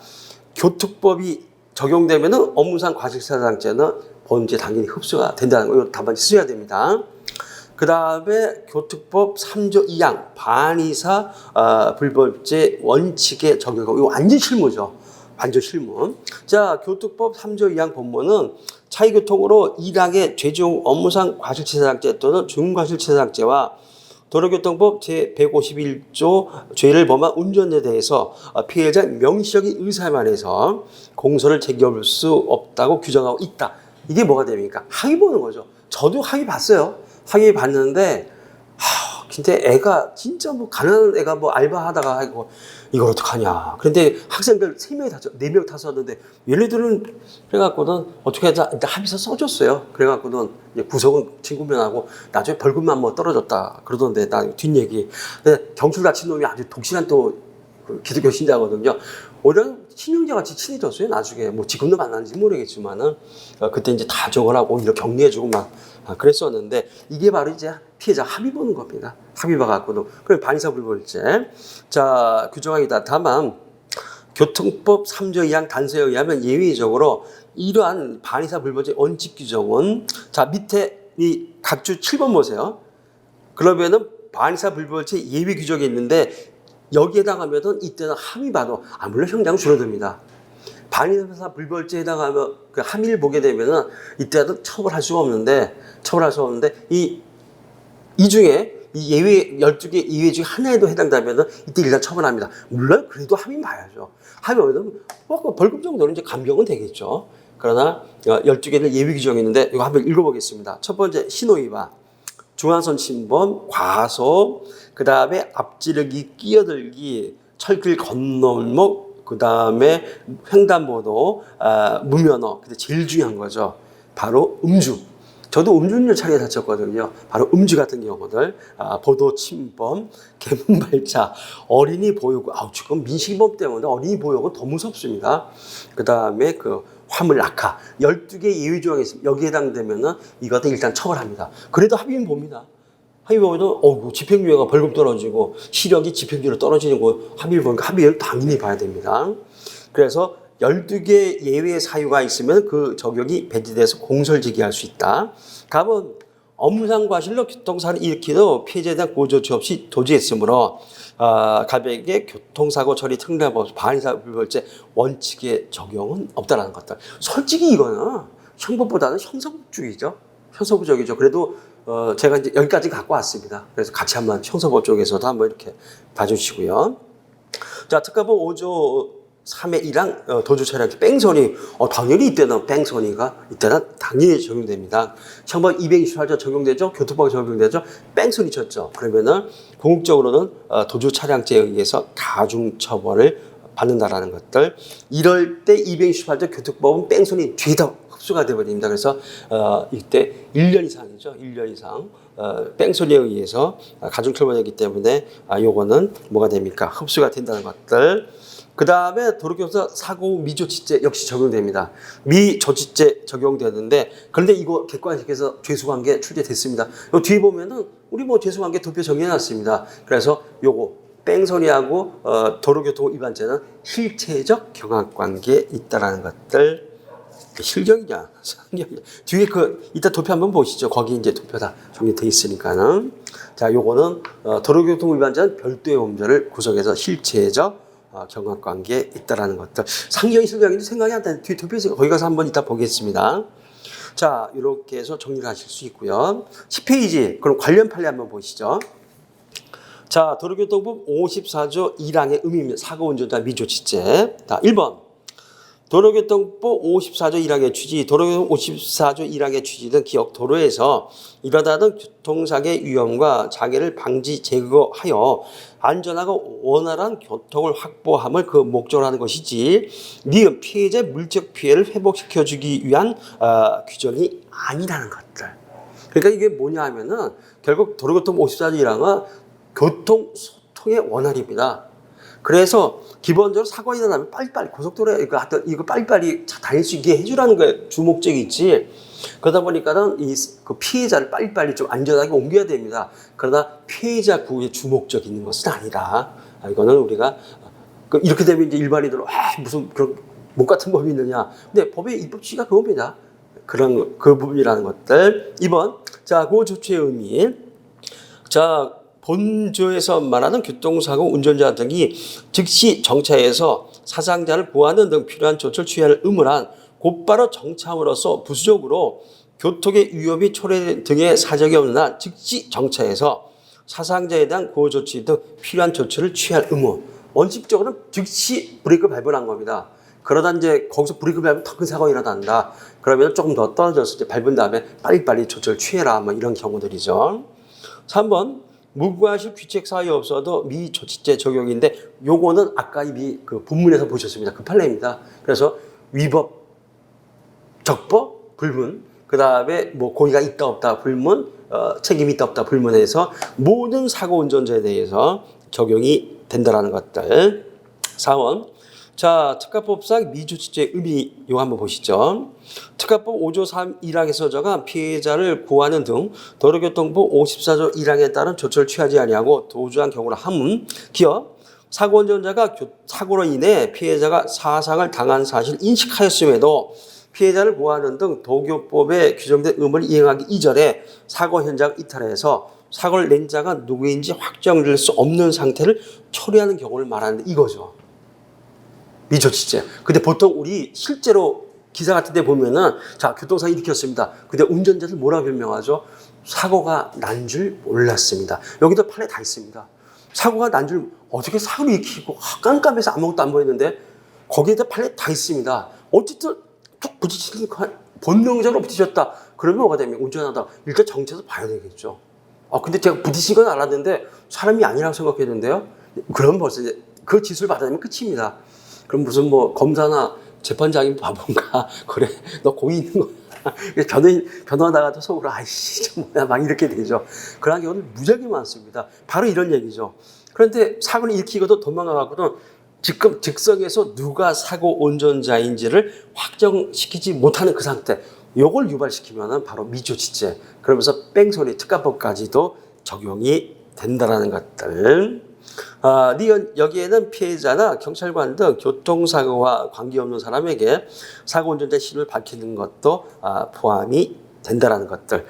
Speaker 1: 교특법이 적용되면 업무상 과실치사상죄는 범죄 당연히 흡수가 된다는 거 이거 답안지 쓰셔야 됩니다. 그 다음에 교특법 3조 2항 반의사 불법죄 원칙에 적용하고 이거 완전 실무죠. 완전 실무. 자, 교특법 3조 2항 본문은 차의교통으로 1항의 최종 업무상 과실치사상죄 또는 중과실치사상죄와 도로교통법 제151조 죄를 범한 운전자에 대해서 피해자 명시적인 의사에 관해서 공소를 제기할 수 없다고 규정하고 있다. 이게 뭐가 됩니까? 항의 보는 거죠. 저도 항의 봤어요. 항의 봤는데 근데 애가 진짜 뭐 가난한 애가 뭐 알바하다가 하고 이걸 어떡하냐. 그런데 학생들 3명이 탔죠. 4명 탔었는데 얘네들은 그래갖고는 어떻게 하자 일단 합의서 써줬어요. 그래갖고는 이제 구속은 친구면하고 나중에 벌금만 뭐 떨어졌다 그러던데 나 뒷얘기. 근데 경출 다친 놈이 아주 독실한 또 기독교 신자거든요. 오히려 친형제 같이 친해졌어요. 나중에 뭐 지금도 만나는지 모르겠지만은 그때 이제 다 적어라고 오히려 격려해주고 막 그랬었는데 이게 바로 이제 피해자 합의 보는 겁니다. 합의 봐갖고도 그럼 반의사 불벌죄 자 규정하기다. 다만 교통법 3조 2항 단서에 의하면 예외적으로 이러한 반의사 불벌죄 원칙 규정은 자 밑에 이 각주 7번 보세요. 그러면은 반의사 불벌죄 예외 규정이 있는데 여기에 해당하면은 이때는 함의 봐도 물론 형량 줄어듭니다. 반의사 불벌죄에 해당하면 그 함의를 보게 되면은 이때는 처벌할 수가 없는데 이 중에 이 예외 12개 예외 중에 하나에도 해당되면은 이때 일단 처벌합니다. 물론 그래도 합의는 봐야죠. 합의하면 뭐 벌금 정도는 이제 감경은 되겠죠. 그러나 12개를 예외 규정이 있는데 이거 한번 읽어보겠습니다. 첫 번째 신호위반, 중앙선 침범, 과속, 그 다음에 앞지르기, 끼어들기, 철길 건널목, 그 다음에 횡단보도, 무면허, 근데 제일 중요한 거죠. 바로 음주. 저도 음주운전 차례에 다쳤거든요. 바로 음주 같은 경우들, 보도 침범, 개문 발차, 어린이 보육, 지금 민식이법 때문에 어린이 보육은 더 무섭습니다. 그 다음에 그 화물 낙하, 12개 예외 조항이 있습니다. 여기에 해당되면은 이것도 일단 처벌합니다. 그래도 합의는 봅니다. 합의 보면 집행유예가 벌금 떨어지고 시력이 집행유예로 떨어지는 거 합의를 보니까 합의를 당연히 봐야 됩니다. 그래서 12개 예외 사유가 있으면 그 적용이 배제돼서 공설제기할 수 있다. 다음은 업무상 과실로 교통사고를 일으키는 피해자에 대한 고조치 없이 도주했으므로 가백의 교통사고 처리 특례법 반의사불벌죄 원칙의 적용은 없다라는 것들. 솔직히 이거는 형법보다는 형사법주의죠. 형사법적이죠. 그래도 제가 이제 여기까지 갖고 왔습니다. 그래서 같이 한번 형사법 쪽에서도 한번 이렇게 봐주시고요. 자, 특가법 5조 3의 1항 도주 차량 뺑소니, 당연히 이때는 뺑소니가 이때는 당연히 적용됩니다. 형법 228조 적용되죠. 교통법 적용되죠. 뺑소니 쳤죠. 그러면은 궁극적으로는 도주 차량죄에 의해서 가중 처벌을 받는다라는 것들. 이럴 때 228조 교통법은 뺑소니 뒤에다 흡수가 되어버립니다. 그래서 이때 1년 이상이죠. 1년 이상 뺑소니에 의해서 가중 처벌이기 때문에 요거는 뭐가 됩니까? 흡수가 된다는 것들. 그 다음에 도로교통사 사고 미조치죄 역시 적용됩니다. 미조치죄 적용되는데, 그런데 이거 객관식에서 죄수관계 출제됐습니다. 요 뒤에 보면은 우리 뭐 죄수관계 도표 정해놨습니다. 그래서 요거 뺑소니하고 도로교통 위반죄는 실체적 경합관계에 있다라는 것들. 실경이냐, 상경이냐. 뒤에 이따 도표 한번 보시죠. 거기 이제 도표 다 정리돼 있으니까는. 자, 요거는 도로교통 위반죄는 별도의 범죄를 구성해서 실체적 경합관계에 있다라는 것들. 상경이 실경인지 생각이 안 나는데 뒤에 도표에서 거기 가서 한번 이따 보겠습니다. 자, 이렇게 해서 정리를 하실 수 있고요. 10페이지, 그럼 관련 판례 한번 보시죠. 자, 도로교통법 54조 1항의 의미입니다. 사고 운전자 미조치죄. 자, 1번. 도로교통법 54조 1항의 취지, 도로교통 54조 1항의 취지는 기억 도로에서 일어나는 교통사고의 위험과 장애를 방지 제거하여 안전하고 원활한 교통을 확보함을 그 목적으로 하는 것이지, 니은 피해자의 물적 피해를 회복시켜주기 위한 규정이 아니라는 것들. 그러니까 이게 뭐냐 하면은 결국 도로교통 54조 1항은 교통소통의 원활입니다. 그래서 기본적으로 사고가 일어나면 빨리빨리 고속도로에 이거 빨리빨리 다닐 수 있게 해주라는 게 주목적이 있지. 그러다 보니까는 그 피해자를 빨리빨리 좀 안전하게 옮겨야 됩니다. 그러나 피해자 구호에 주목적 있는 것은 아니다. 이거는 우리가 이렇게 되면 이제 일반인들은 무슨 그런 목 같은 법이 있느냐. 근데 법의 입법 취지가 그겁니다. 그 부분이라는 것들. 2번. 자, 그 조치의 의미. 자, 본조에서 말하는 교통사고 운전자 등이 즉시 정차해서 사상자를 구하는 등 필요한 조치를 취할 의무란 곧바로 정차함으로써 부수적으로 교통의 위협이 초래 등의 사정이 없는 한 즉시 정차해서 사상자에 대한 구호 조치 등 필요한 조치를 취할 의무. 원칙적으로는 즉시 브레이크 밟으란 겁니다. 그러다 이제 거기서 브레이크 밟으면 더 큰 사고가 일어난다. 그러면 조금 더 떨어져서 이제 밟은 다음에 빨리빨리 조치를 취해라. 뭐 이런 경우들이죠. 3번. 무과실 귀책 사유 없어도 미조치죄 적용인데, 요거는 아까 이미 그 본문에서 보셨습니다. 그 판례입니다. 그래서 위법, 적법, 불문, 그 다음에 뭐 고의가 있다 없다 불문, 책임이 있다 없다 불문해서 모든 사고 운전자에 대해서 적용이 된다라는 것들. 4원. 자, 특가법상 미조치죄 의미 이거 한번 보시죠. 특가법 5조 3 1항에서 정한 피해자를 구하는 등 도로교통법 54조 1항에 따른 조처를 취하지 아니하고 도주한 경우를 함은 기어 사고 운전자가 사고로 인해 피해자가 사상을 당한 사실을 인식하였음에도 피해자를 구하는 등 도교법에 규정된 의무를 이행하기 이전에 사고 현장을 이탈해서 사고를 낸 자가 누구인지 확정될 수 없는 상태를 처리하는 경우를 말하는데 이거죠. 미조치죄. 근데 보통 우리 실제로 기사 같은 데 보면은 자, 교통사고 일으켰습니다. 근데 운전자들 뭐라 변명하죠? 사고가 난 줄 몰랐습니다. 여기도 판에 다 있습니다. 사고가 난 줄 어떻게 사고를 일으키고 깜깜해서 아무것도 안 보이는데 거기에다 판에 다 있습니다. 어쨌든 툭 부딪히니까 본능적으로 부딪혔다. 그러면 뭐가 되면 운전하다 일단 정체해서 봐야 되겠죠. 근데 제가 부딪힌 건 알았는데 사람이 아니라고 생각했는데요. 그럼 벌써 이제 그 지수를 받아내면 끝입니다. 그럼 무슨 뭐 검사나 재판장이 바본가? 그래, 너 고의 있는 거야. 변호하다가도 속으로 아이씨, 저 뭐야, 막 이렇게 되죠. 그런 경우는 무지하게 많습니다. 바로 이런 얘기죠. 그런데 사고를 일으키고도 도망가고도 지금 즉석에서 누가 사고 운전자인지를 확정시키지 못하는 그 상태, 요걸 유발시키면은 바로 미조치죄, 그러면서 뺑소니 특가법까지도 적용이 된다라는 것들. 여기에는 피해자나 경찰관 등 교통사고와 관계없는 사람에게 사고 운전자 신원을 밝히는 것도 포함이 된다라는 것들.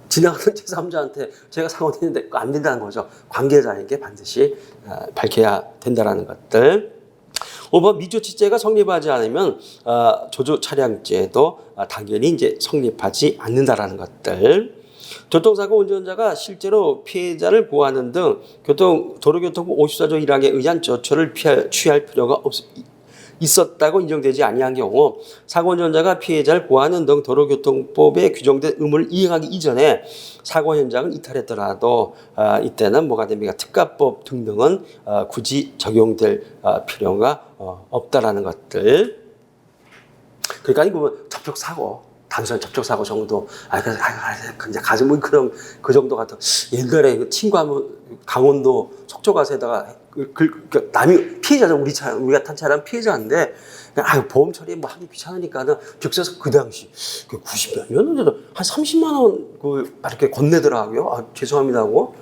Speaker 1: 지나가는 제3자한테 제가 사고 냈는데 안 된다는 거죠. 관계자에게 반드시 밝혀야 된다라는 것들. 5번 미조치죄가 성립하지 않으면 조주 차량죄도 당연히 이제 성립하지 않는다라는 것들. 교통사고 운전자가 실제로 피해자를 보호하는 등 도로교통법 54조 1항에 의한 조처를 취할 필요가 있었다고 인정되지 아니한 경우 사고 운전자가 피해자를 보호하는 등 도로교통법에 규정된 의무를 이행하기 이전에 사고 현장을 이탈했더라도 이때는 뭐가 됩니까? 특가법 등등은 굳이 적용될 필요가 없다라는 것들. 그러니까 이거 접촉사고, 단순한 접촉사고 정도, 그냥 가슴은 그런 그 정도 같은. 옛날에 그 친구하면 강원도 속초 가서다가 남이 피해자죠. 우리가 탄 차량 피해자인데 보험 처리 뭐 하기 귀찮으니까는 즉석에서 그 당시 90몇 년인데도 한 30만 원 이렇게 건네더라고요. 죄송합니다 하고.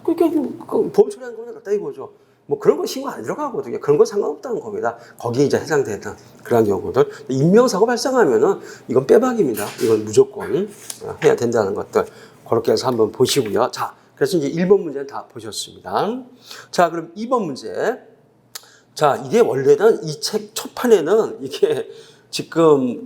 Speaker 1: 보험 처리하는 거는 갖다 이거죠. 뭐 그런 거 신고 안 들어가거든요. 그런 건 상관없다는 겁니다. 거기에 이제 해당되는 그런 경우들. 인명사고 발생하면은 이건 빼박입니다. 이건 무조건 해야 된다는 것들. 그렇게 해서 한번 보시고요. 자, 그래서 이제 1번 문제는 다 보셨습니다. 자, 그럼 2번 문제. 자, 이게 원래는 이 책 초판에는 이게 지금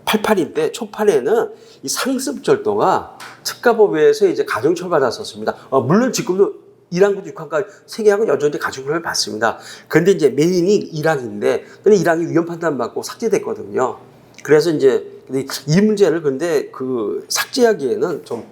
Speaker 1: 88인데 초판에는 이 상습절도가 특가법에서 이제 가중처벌 받았었습니다. 물론 지금도 1항부터 6항까지 3개하고 여전히 가중처벌을 받습니다. 그런데 이제 메인이 1항인데, 근데 1항이 위헌 판단 받고 삭제됐거든요. 그래서 이제 이 문제를 근데 삭제하기에는 좀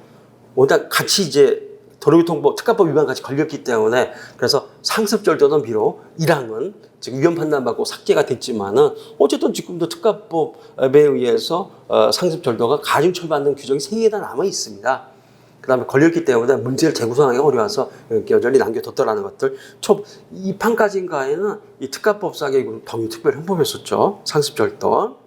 Speaker 1: 워낙 같이 이제 도로교통법 특가법 위반 같이 걸렸기 때문에 그래서 상습절도는 비록 1항은 지금 위헌 판단 받고 삭제가 됐지만은 어쨌든 지금도 특가법에 의해서 상습절도가 가중처벌받는 규정이 3개나 남아 있습니다. 그 다음에 걸렸기 때문에 문제를 재구성하기 어려워서 여전히 남겨뒀더라는 것들. 이 판까지인가에는 이 특가법상의 동일특별 형법이었었죠. 상습절도.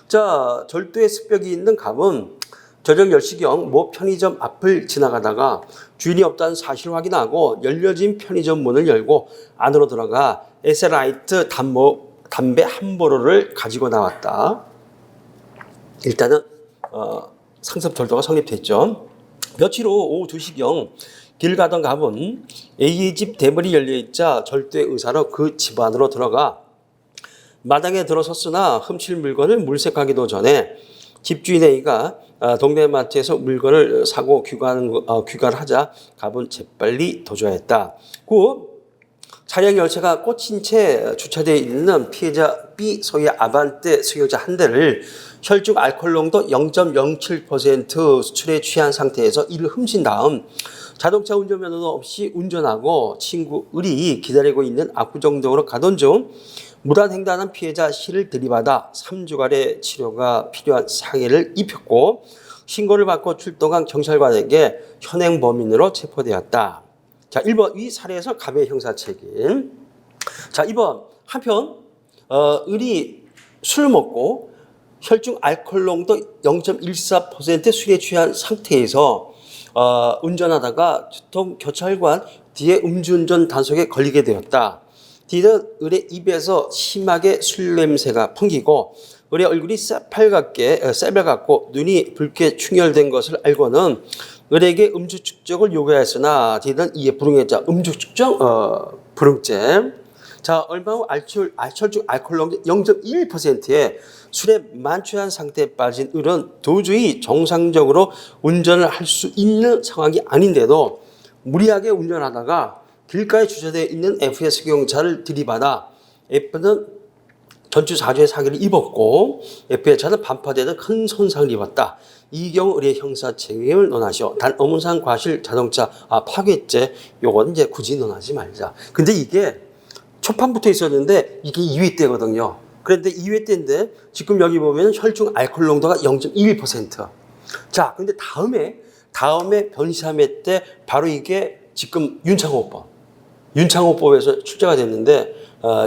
Speaker 1: 자, 절도의 습벽이 있는 갑은 저녁 10시경 모 편의점 앞을 지나가다가 주인이 없다는 사실을 확인하고 열려진 편의점 문을 열고 안으로 들어가 에세라이트 담배 한 보로를 가지고 나왔다. 일단은 상습절도가 성립됐죠. 며칠 후 오후 2시경 길 가던 갑은 A의 집 대문이 열려있자 절도의 의사로 그 집 안으로 들어가 마당에 들어섰으나 훔칠 물건을 물색하기도 전에 집주인 A가 동네 마트에서 물건을 사고 귀가를 하자 갑은 재빨리 도주하였다. 그 차량 열차가 꽂힌 채 주차되어 있는 피해자 B 소유의 아반떼 승용차 한 대를 혈중 알코올 농도 0.07% 수출에 취한 상태에서 이를 훔친 다음 자동차 운전면허도 없이 운전하고 친구 을이 기다리고 있는 압구정동으로 가던 중 무단횡단한 피해자 C를 들이받아 3주간의 치료가 필요한 상해를 입혔고 신고를 받고 출동한 경찰관에게 현행 범인으로 체포되었다. 자, 1번 이 사례에서 갑의 형사책임. 자, 2번 한편 을이 술을 먹고 혈중 알코올 농도 0.14% 술에 취한 상태에서 운전하다가 교통경찰관 뒤에 음주운전 단속에 걸리게 되었다. 뒤는 을의 입에서 심하게 술 냄새가 풍기고 을의 얼굴이 새빨갛고 눈이 붉게 충혈된 것을 알고는 을에게 음주 측정을 요구하였으나 뒤는 이에 불응했자 음주 측정 불응죄. 자, 얼마 후 혈중 알코올 농도 0.1%에 술에 만취한 상태에 빠진 을은 도저히 정상적으로 운전을 할 수 있는 상황이 아닌데도 무리하게 운전하다가 길가에 주차되어 있는 F의 승용차를 들이받아 F는 전주 4주의 사기를 입었고 F의 차는 반파되는 큰 손상을 입었다. 이 경우 의뢰 형사 책임을 논하시오. 단 업무상 과실 자동차 파괴죄 요건 이제 굳이 논하지 말자. 근데 이게 초판부터 있었는데 이게 2회 때거든요. 그런데 2회 때인데 지금 여기 보면 혈중 알코올 농도가 0.21%. 자, 근데 다음에 변시함회 때 바로 이게 지금 윤창호법에서 출제가 됐는데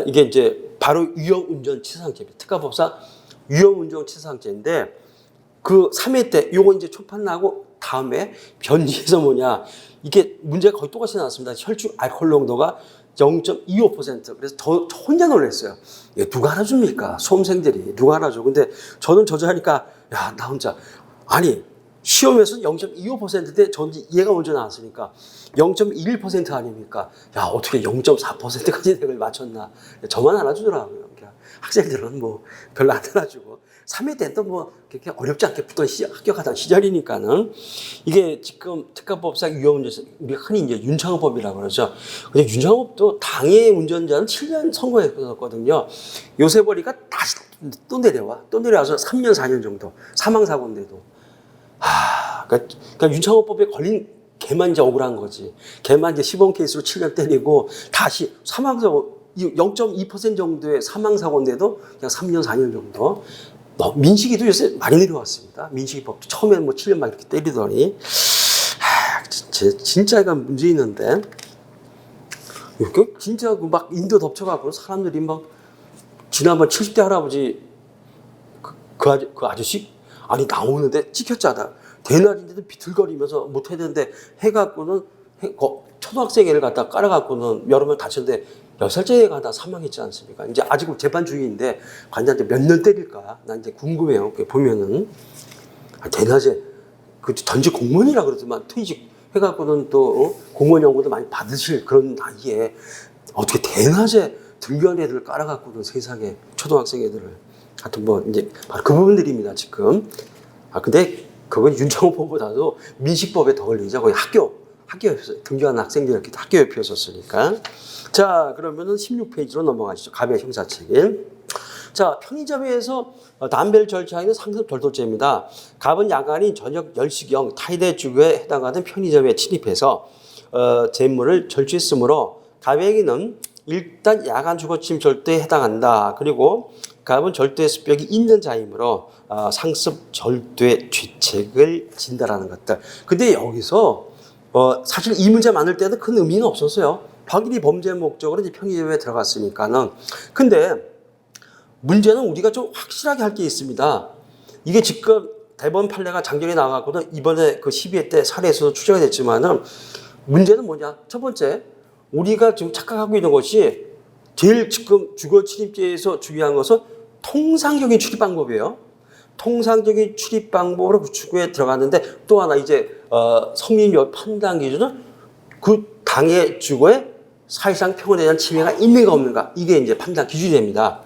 Speaker 1: 이게 이제 바로 위험운전치사상죄입니다. 특가법상 위험운전치사상죄인데 그 3회 때 요거 이제 초판 나고 다음에 변시에서 뭐냐 이게 문제가 거의 똑같이 나왔습니다. 혈중 알코올 농도가 0.25%. 그래서 저 혼자 놀랐어요. 이게 누가 알아줍니까? 수험생들이 누가 알아줘? 근데 저는 저자니까 야, 나 혼자 아니 시험에서는 0.25%인데 전 얘가 먼저 나왔으니까 0.1% 아닙니까? 야, 어떻게 0.4%까지 내걸 맞췄나? 저만 알아주더라고요. 학생들은 뭐 별로 안 알아주고 3회 때는 또 뭐 그렇게 어렵지 않게 붙던 합격하던 시절이니까는 이게 지금 특가법상 위험운전 우리가 흔히 이제 윤창호법이라고 그러죠. 근데 윤창호법도 당해 운전자는 7년 선고했거든요. 요새 보니까 다시 또 내려와서 3년 4년 정도 사망사고인데도 그러니까 윤창호법에 걸린 걔만 이제 억울한 거지. 걔만 이제 시범 케이스로 7년 때리고 다시 사망사고 0.2% 정도의 사망사고인데도 그냥 3년, 4년 정도. 민식이도 요새 많이 내려왔습니다. 민식이법도 처음에는 뭐 7년 막 이렇게 때리더니. 진짜 이건 문제 있는데. 진짜 막 인도 덮쳐갖고 사람들이 막 지난번 70대 할아버지 그 아저씨? 아니, 나오는데 찍혔잖아. 대낮인데도 비틀거리면서 못했는데 해갖고는 초등학생 애를 갖다 깔아갖고는 여러 명 다쳤는데 10살짜리 애가 다 사망했지 않습니까? 이제 아직 재판 중인데 관장한테 몇 년 때릴까? 난 이제 궁금해요. 보면은 대낮에 그 전직 공무원이라 그러더만 퇴직 해갖고는 또 공무원 연구도 많이 받으실 그런 나이에 어떻게 대낮에 들견 애들을 깔아갖고는 세상에 초등학생 애들을 하여튼 뭐 이제 바로 그 부분들입니다 지금. 근데 그건 윤창호법보다도 민식법에 더 걸리죠. 거의 학교에서 등교하는 학생들 이렇게 학교 옆이었으니까. 자, 그러면은 16페이지로 넘어가시죠. 갑의 형사책임. 자, 편의점에서 담배를 절취하는 상습 절도죄입니다. 갑은 야간인 저녁 10시경 타이대 주거에 해당하는 편의점에 침입해서 재물을 절취했으므로 갑에게는 일단 야간 주거침 절도에 해당한다. 그리고 갑은 절도의 습격이 있는 자이므로 상습 절도의 죄책을 진다라는 것들. 근데 여기서 사실 이 문제 만들 때는 큰 의미는 없었어요. 확인이 범죄 목적으로 이제 편의점에 들어갔으니까는. 근데 문제는 우리가 좀 확실하게 할 게 있습니다. 이게 지금 대법원 판례가 작년에 나와갖고는 이번에 그 12회 때 사례에서도 출제가 됐지만은 문제는 뭐냐? 첫 번째, 우리가 지금 착각하고 있는 것이 제일 지금 주거 침입죄에서 중요한 것은 통상적인 출입 방법이에요. 통상적인 출입 방법으로 구축에 들어갔는데 또 하나 이제 성립 판단 기준은 그 당해 주거에 사실상 평온에 대한 침해가 있는가 없는가 이게 이제 판단 기준이 됩니다.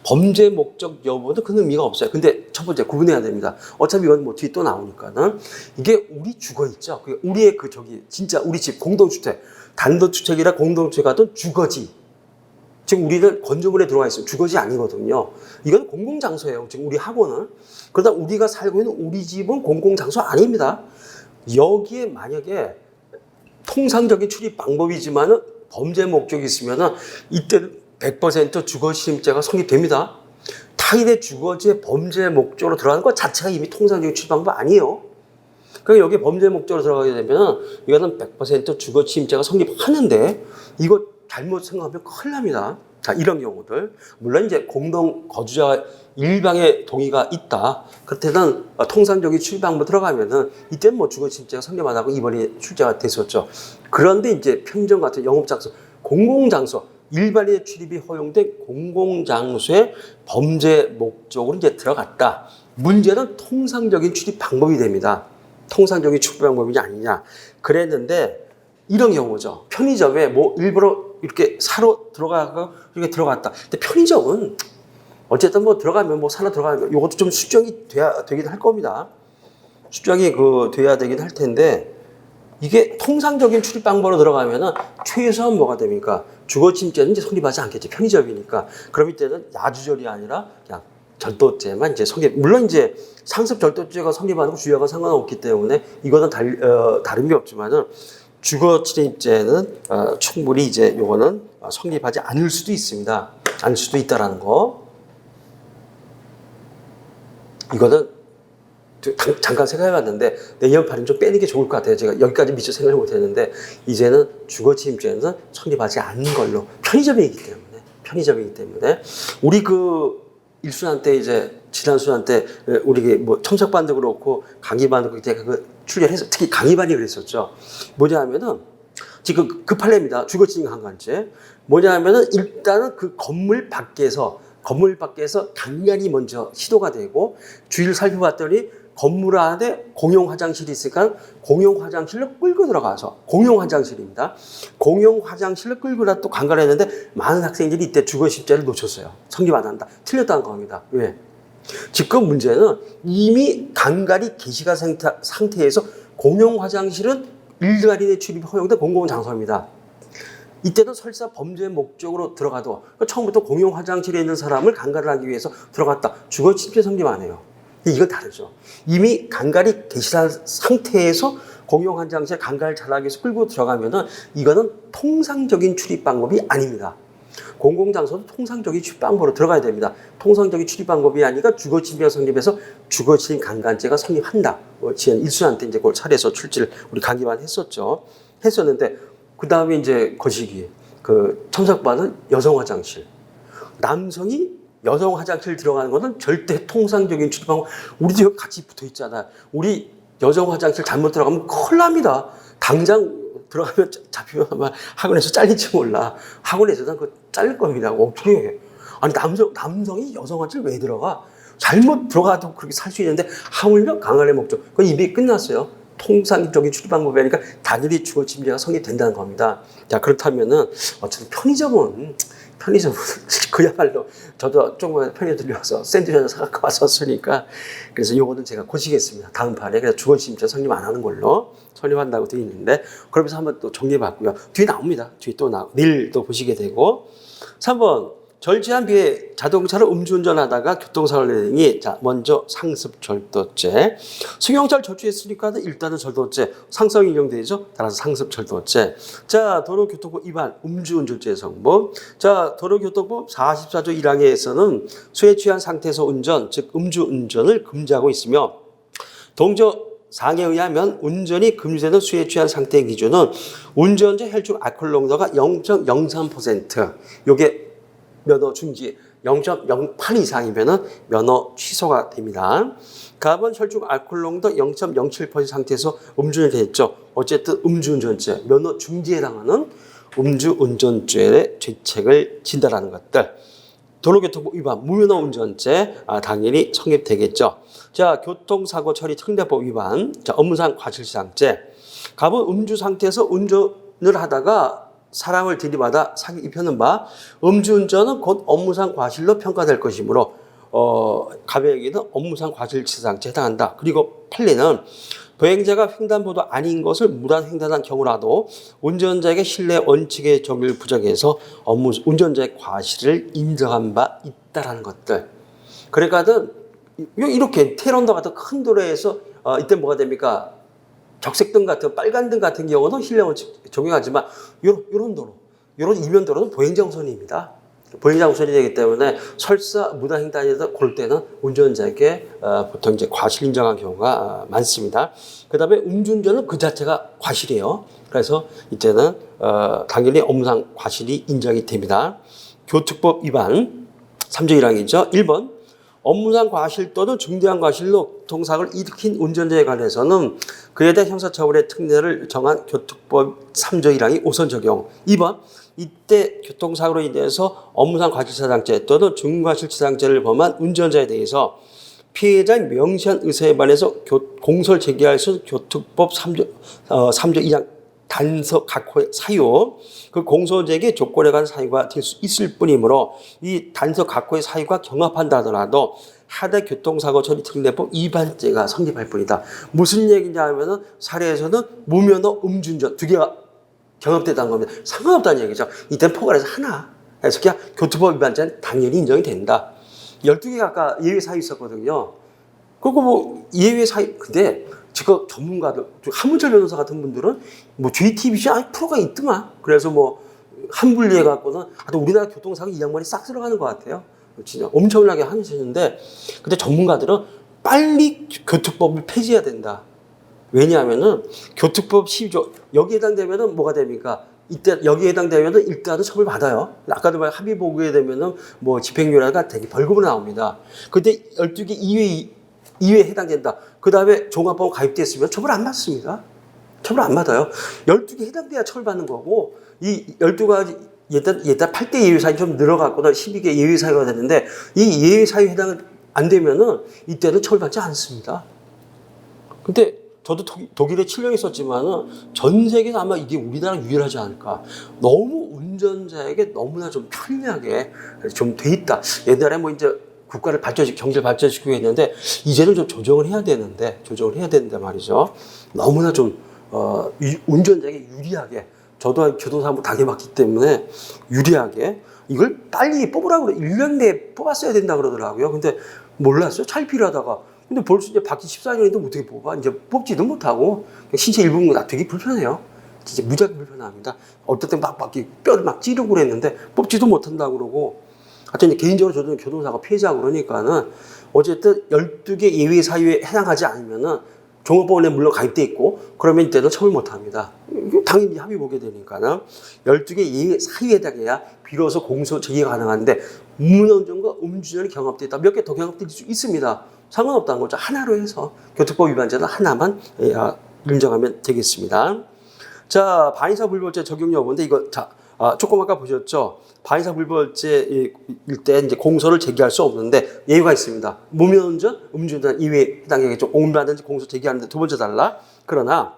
Speaker 1: 범죄 목적 여부도 큰 의미가 없어요. 근데 첫 번째 구분해야 됩니다. 어차피 이건 뭐 뒤에 또 나오니까는 이게 우리 주거 있죠. 우리의 진짜 우리 집 공동주택, 단독주택이라 공동주택 같은 주거지. 지금 우리는 건조물에 들어가 있어요. 주거지 아니거든요. 이건 공공장소예요. 지금 우리 학원은. 그러다 우리가 살고 있는 우리 집은 공공장소 아닙니다. 여기에 만약에 통상적인 출입 방법이지만은 범죄 목적이 있으면은 이때는 100% 주거침입죄가 성립됩니다. 타인의 주거지에 범죄 목적으로 들어가는 것 자체가 이미 통상적인 출입 방법 아니에요. 그러니까 여기 범죄 목적으로 들어가게 되면 이거는 100% 주거침입죄가 성립하는데 이거 잘못 생각하면 큰일 납니다. 자, 이런 경우들. 물론 이제 공동 거주자 일방의 동의가 있다. 그때는 통상적인 출입 방법 들어가면은 이때는 뭐 주거침입죄가 성립 안 하고 이번에 출제가 됐었죠. 그런데 이제 편의점 같은 영업장소, 공공장소, 일반인의 출입이 허용된 공공장소에 범죄 목적으로 이제 들어갔다. 문제는 통상적인 출입 방법이 됩니다. 통상적인 출입 방법이 아니냐. 그랬는데 이런 경우죠. 편의점에 뭐 일부러 이렇게 사러 들어가고 이렇게 들어갔다. 근데 편의점은 어쨌든 뭐 들어가면 뭐 사러 들어가는 거 이것도 좀 수정이 되긴 할 겁니다. 수정이 돼야 되긴 할 텐데 이게 통상적인 출입 방법으로 들어가면은 최소한 뭐가 됩니까? 주거 침입죄는 이제 성립하지 않겠지. 편의점이니까. 그럼 이때는 야주절이 아니라 그냥 절도죄만 이제 성립. 물론 이제 상습 절도죄가 성립하는 거 주의하고 상관없기 때문에 이거는 다른 게 없지만은 주거 침입죄는 충분히 이제 요거는 성립하지 않을 수도 있습니다. 않을 수도 있다라는 거. 이거는 잠깐 생각해봤는데 내년 발음 좀 빼는 게 좋을 것 같아요. 제가 여기까지 미처 생각을 못했는데 이제는 주거침입죄는 성립하지 않는 걸로 편의점이기 때문에 우리 일순환 때 이제 지난 순환 때 우리 뭐 첨삭반도 그렇고 강의반도 그때 출연해서 특히 강의반이 그랬었죠. 뭐냐면은 지금 급할래입니다. 주거침입 강간죄 뭐냐면은 일단은 그 건물 밖에서 강간이 먼저 시도가 되고 주위를 살펴봤더니 건물 안에 공용 화장실이 있으니까 공용 화장실로 끌고 들어가서 공용 화장실입니다. 공용 화장실로 끌고 또 강간했는데 많은 학생들이 이때 주거침입죄를 놓쳤어요. 성립 안 한다. 틀렸다는 겁니다. 왜? 지금 문제는 이미 강간이 개시가 상태에서 공용 화장실은 일괄인의 출입이 허용된 공공은 장소입니다. 이때는 설사 범죄 목적으로 들어가도 처음부터 공용 화장실에 있는 사람을 강간을 하기 위해서 들어갔다. 주거침입죄 성립 안 해요. 이건 다르죠. 이미 강간이 개시한 상태에서 공용 화장실에 강간을 잘하기 위해서 끌고 들어가면은 이거는 통상적인 출입 방법이 아닙니다. 공공장소도 통상적인 출입 방법으로 들어가야 됩니다. 통상적인 출입 방법이 아니라 주거침입죄가 성립해서 주거침입 강간죄가 성립한다. 지난 일순환 때 이제 그걸 차례에서 출제를 우리 강의만 했었는데 그 다음에 이제 거시기 첨삭반은 여성 화장실. 남성이 여성 화장실 들어가는 것은 절대 통상적인 출입 방법. 우리도 같이 붙어 있잖아. 우리 여성 화장실 잘못 들어가면 큰일 납니다. 당장 들어가면 잡히면 아마 학원에서 잘릴지 몰라. 학원에서는 그거 잘릴 겁니다. 어떻게 해? 아니 남성이 여성 화장실 왜 들어가? 잘못 들어가도 그렇게 살 수 있는데 하물며 강간의 목적. 그건 이미 끝났어요. 통상적인 출입 방법이 아니까 당연히 주거침입죄가 성립된다는 겁니다. 자, 그렇다면은 어쨌든 편의점은 그야말로 저도 조금 편의점 들려서 샌드위치 하나 사갖고 왔었으니까 그래서 요거는 제가 고치겠습니다. 다음 판에. 그래서 주거침입죄 성립 안 하는 걸로 성립한다고 되어 있는데 그러면서 한번 또 정리해봤고요. 뒤에 나옵니다. 뒤에 또 내일 또 보시게 되고 3번 절제한 비에 자동차를 음주운전하다가 교통사고를 내니 자 먼저 상습절도죄 승용차를 저취했으니까 일단은 절도죄 상성이 인정되죠. 따라서 상습절도죄. 자 도로교통법 위반 음주운전죄 성범. 자 도로교통법 44조 1항에서는 술에 취한 상태에서 운전 즉 음주운전을 금지하고 있으며 동조 사항에 의하면 운전이 금지되는 술에 취한 상태의 기준은 운전자 혈중 알코올 농도가 0.03% 요게 면허 중지 0.08 이상이면은 면허 취소가 됩니다. 갑은 혈중 알코올 농도 0.07% 상태에서 음주운전이 됐죠. 어쨌든 음주운전죄, 면허 중지에 해당하는 음주운전죄의 죄책을 진다라는 것들. 도로교통법 위반, 무면허 운전죄 당연히 성립되겠죠. 자, 교통사고 처리 특례법 위반, 자 업무상 과실치상죄. 갑은 음주 상태에서 운전을 하다가 사람을 들이받아 사기 입히는 바 음주운전은 곧 업무상 과실로 평가될 것이므로 갑에게는 업무상 과실치상죄에 해당한다. 그리고 판례는 보행자가 횡단보도 아닌 것을 무단 횡단한 경우라도 운전자에게 신뢰 원칙의 정의를 부정해서 운전자의 과실을 인정한 바 있다라는 것들. 그러니까는 이렇게 테런더 같은 큰 도로에서 이때 뭐가 됩니까? 적색등 같은 빨간 등 같은 경우는 신뢰원칙 적용하지만 이런 도로, 이런 이면 도로는 보행장선입니다. 보행장선이 되기 때문에 설사 무단횡단이다 그럴 때는 운전자에게 보통 이제 과실 인정한 경우가 많습니다. 그다음에 음주운전은 그 자체가 과실이에요. 그래서 이때는 당연히 업무상 과실이 인정이 됩니다. 교특법 위반 3조 1항이죠. 1번 업무상 과실 또는 중대한 과실로 교통사고를 일으킨 운전자에 관해서는 그에 대한 형사처벌의 특례를 정한 교특법 3조 1항이 우선 적용. 2번 이때 교통사고로 인해서 업무상 과실치상죄 또는 중과실치상죄를 범한 운전자에 대해서 피해자의 명시한 의사에 반해서 공소를 제기할 수 있는 교특법 3조 2항 단서 각호의 사유, 그 공소제기 조건에 관한 사유가 될 수 있을 뿐이므로 이 단서 각호의 사유가 경합한다 하더라도 하대 교통사고 처리 특례법 위반죄가 성립할 뿐이다. 무슨 얘기냐 하면은 사례에서는 무면허 음주운전 두 개가 경합되다는 겁니다. 상관없다는 얘기죠. 이때 포괄해서 하나 해서 그냥 교통법 위반죄는 당연히 인정이 된다. 12개가 아까 예외 사유 있었거든요. 그리고 뭐 예외 사유, 근데 지금 전문가들, 한문철 변호사 같은 분들은 뭐 JTBC 프로가 있더만. 그래서 뭐 한분리해갖고는 우리나라 교통사고 이 양반이 싹 들어가는 것 같아요. 진짜 엄청나게 하시는데, 근데 전문가들은 빨리 교통법을 폐지해야 된다. 왜냐하면은 교통법 12조 여기에 해당되면은 뭐가 됩니까? 이때 여기에 해당되면은 일단은 처벌 받아요. 아까도 말 합의 보고에 되면은 뭐 집행유예가 되게 벌금으로 나옵니다. 근데 12개 이외에 해당된다. 그 다음에 종합보험 가입됐으면 처벌 안 받습니다. 처벌 안 받아요. 12개 해당돼야 처벌받는 거고, 이 12가지 일단 8대 예외사유 좀 늘어갔거나 12개 예외사유가 되는데, 이 예외사유 해당 안 되면은 이때는 처벌받지 않습니다. 근데 저도 독일에 7년 있었지만은 전 세계는 아마 이게 우리나라 유일하지 않을까. 너무 운전자에게 너무나 좀 편리하게 좀 돼 있다. 옛날에 뭐 이제 국가를 경제를 발전시키고 했는데 이제는 좀 조정을 해야 되는데 말이죠. 너무나 좀 운전자에게 유리하게, 저도 교도소 한번 당해봤기 때문에 유리하게 이걸 빨리 뽑으라고 그래. 1년 내에 뽑았어야 된다 그러더라고요. 근데 몰랐어요. 잘 필요하다가. 근데 벌써 이제 바뀐 14년인데 어떻게 뽑아? 이제 뽑지도 못하고 신체 일부분 되게 불편해요. 진짜 무지하게 불편합니다. 어떨 때 막 뼈를 막 찌르고 그랬는데 뽑지도 못한다고 그러고. 하여튼 이제 개인적으로 저도 교통사고 피해자고 그러니까는 어쨌든 12개 예외 사유에 해당하지 않으면은 종합보험에 물론 가입돼 있고 그러면 이때도 처벌 못 합니다. 당연히 합의 보게 되니까는 12개 예외 사유에 해당해야 비로소 공소 제기가 가능한데 무면허운전과 음주운전이 경합돼 있다. 몇 개 더 경합될 수 있습니다. 상관없다는 거죠. 하나로 해서 교통법 위반죄는 하나만 인정하면 되겠습니다. 자, 반의사 불벌죄 적용 여부인데 이거 조금 아까 보셨죠? 반의사 불벌죄일 때 이제 공소를 제기할 수 없는데 예외가 있습니다. 무면허운전, 음주운전 이외에 해당되겠죠. 옹라든지 공소 제기하는데 두 번째 달라. 그러나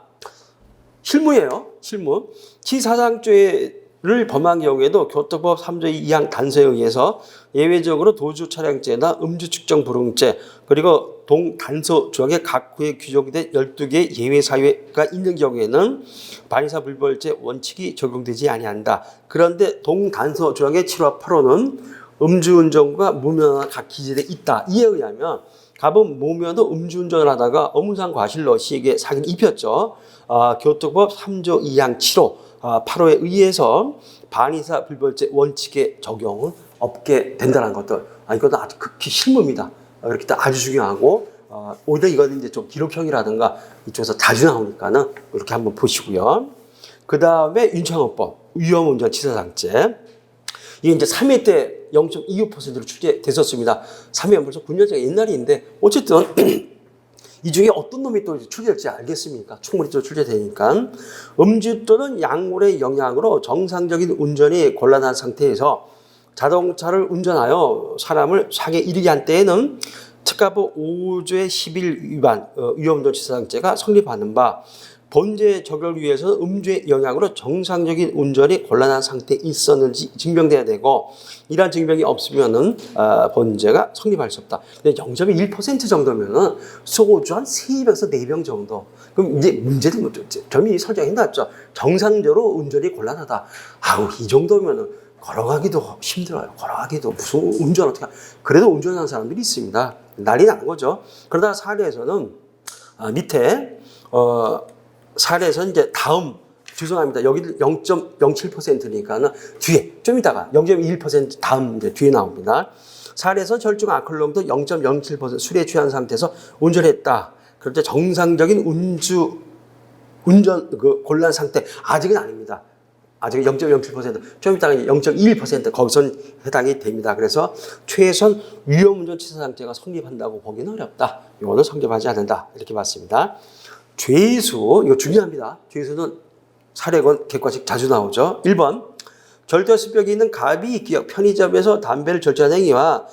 Speaker 1: 실무예요. 실무. 치사상죄를 범한 경우에도 교통법 3조 2항 단서에 의해서 예외적으로 도주 차량죄나 음주 측정 불응죄 그리고 동단서 조항의 각호에 규정된 12개 예외 사유가 있는 경우에는 반의사 불벌죄 원칙이 적용되지 아니한다. 그런데 동단서 조항의 7화 8호는 음주운전과 무면허가 각 기재되어 있다. 이에 의하면 갑은 무면허 음주운전을 하다가 업무상 과실로 시에게 사기를 입혔죠. 교통법 3조 2항 7호 8호에 의해서 반의사 불벌죄 원칙의 적용은 없게 된다는 것들. 이것도 아주 극히 실무입니다. 그렇기 때문에 아주 중요하고, 오히려 이거는 이제 좀 기록형이라든가 이쪽에서 자주 나오니까는 이렇게 한번 보시고요. 그 다음에 윤창호법, 위험운전 치사상죄. 이게 이제 3회 때 0.25%로 출제됐었습니다. 3회는 벌써 9년 전 옛날인데, 어쨌든 이 중에 어떤 놈이 또 출제될지 알겠습니까? 충분히 또 출제되니까. 음주 또는 약물의 영향으로 정상적인 운전이 곤란한 상태에서 자동차를 운전하여 사람을 사고에 이르게 한 때에는 특가법 5조의 11 위반 위험운전 치사상죄가 성립하는 바, 본죄 적용을 위해서는 음주의 영향으로 정상적인 운전이 곤란한 상태에 있었는지 증명돼야 되고, 이러한 증명이 없으면은 본죄가 성립할 수 없다. 근데 0.1% 정도면은 소주 한 3병에서 4병 정도. 그럼 이제 문제는 점이 설정해놨죠. 정상적으로 운전이 곤란하다. 이 정도면은 걸어가기도 힘들어요. 걸어가기도 무슨 운전 어떻게? 그래도 운전하는 사람들이 있습니다. 난리 나는 거죠. 그러다가 사례에서는 밑에 사례에서는 이제 다음 죄송합니다. 여기 0.07%니까는 뒤에 좀 이따가 0.1% 다음 이제 뒤에 나옵니다. 사례에서 혈중 알코올농도 0.07% 술에 취한 상태에서 운전했다. 그럴 때 정상적인 운전 곤란 상태 아직은 아닙니다. 아직 0.07%, 좀 이따가 0.21% 거기선 해당이 됩니다. 그래서 최선 위험운전 치사상죄가 성립한다고 보기는 어렵다. 이거는 성립하지 않는다. 이렇게 봤습니다. 죄수, 이거 중요합니다. 죄수는 사례건 객관식 자주 나오죠. 1번, 절도수벽이 있는 갑이 기억 편의점에서 담배를 절취한 행위와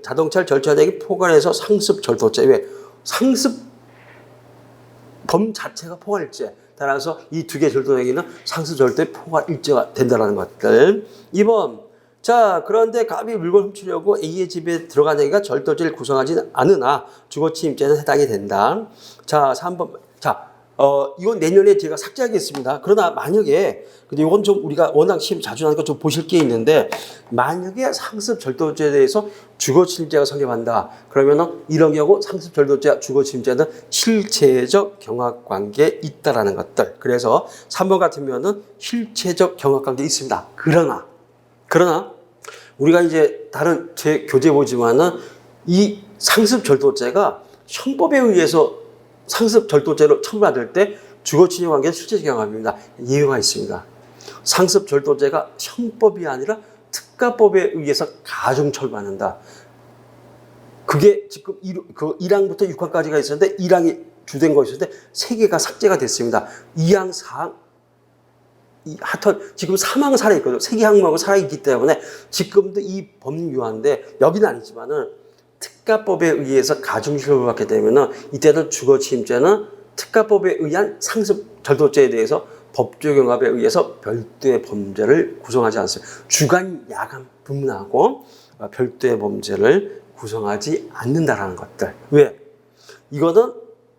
Speaker 1: 자동차를 절취한 행위 포괄해서 상습 절도죄. 왜? 상습 범 자체가 포괄죄. 따라서 이 두 개 절도행위는 상습 절도의 포괄 일제가 된다는 것들. 2번. 자, 그런데 갑이 물건 훔치려고 A의 집에 들어간 행위가 절도죄를 구성하지 않으나 주거침입죄는 해당이 된다. 자, 3번. 자, 이건 내년에 제가 삭제하겠습니다. 그러나 만약에, 근데 이건 좀 우리가 워낙 시험 자주 하니까 좀 보실 게 있는데, 만약에 상습 절도죄에 대해서 주거침입죄가 성립한다. 그러면은 이런 경우 상습 절도죄와 주거침입죄는 실체적 경합관계에 있다라는 것들. 그래서 3번 같으면은 실체적 경합관계에 있습니다. 그러나 우리가 이제 다른 제 교재 보지만은 이 상습 절도죄가 형법에 의해서 상습 절도죄로 처벌받을 때 주거침입 관계는 실체적 경합입니다. 예외가 있습니다. 상습 절도죄가 형법이 아니라 특가법에 의해서 가중 처벌받는다. 그게 지금 1항부터 6항까지가 있었는데 1항이 주된 것이었는데 3개가 삭제가 됐습니다. 2항, 4항, 하여튼 지금 3항 살아있거든요. 3개 항목은 살아있기 때문에 지금도 이 법률 유한데 여기는 아니지만은 특가법에 의해서 가중처벌을 받게 되면은 이때는 주거침입죄는 특가법에 의한 상습 절도죄에 대해서 법조 경합에 의해서 별도의 범죄를 구성하지 않습니다. 주간 야간 분문하고 별도의 범죄를 구성하지 않는다라는 것들. 왜? 이거는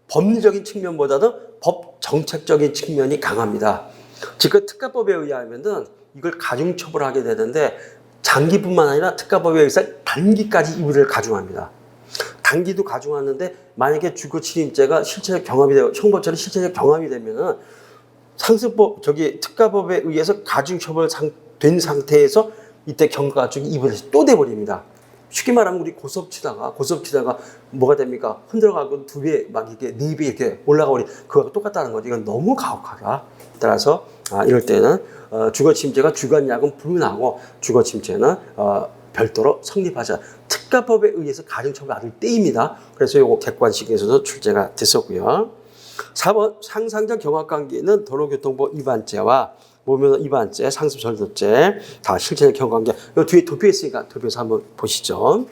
Speaker 1: 법리적인 측면보다도 법 정책적인 측면이 강합니다. 즉 특가법에 의하면은 이걸 가중 처벌하게 되는데 장기뿐만 아니라 특가법에 의해서 단기까지 이유를 가중합니다. 단기도 가중하는데 만약에 주거침입죄가 실체적 경합이 되고 형법처럼 실체적 경합이 되면은 상습법 특가법에 의해서 가중 처벌된 상태에서 이때 경과중이 이불에서 또 돼버립니다. 쉽게 말하면 우리 고스톱치다가 뭐가 됩니까? 흔들어가고 2배 막 이렇게 4배 이렇게 올라가 버리 그거하고 똑같다는 거죠. 이건 너무 가혹하다. 따라서 이럴 때는 주거침입죄가 주간야근 불문하고 주거침입죄는 별도로 성립하자. 특가법에 의해서 가중처벌 받을 때입니다. 그래서 이거 객관식에서도 출제가 됐었고요. 4번 상상적 경합관계는 도로교통법 위반죄와 보면 위반죄, 상습절도죄 다 실체적 경합관계. 이 뒤에 도표했으니까 도표에서 한번 보시죠.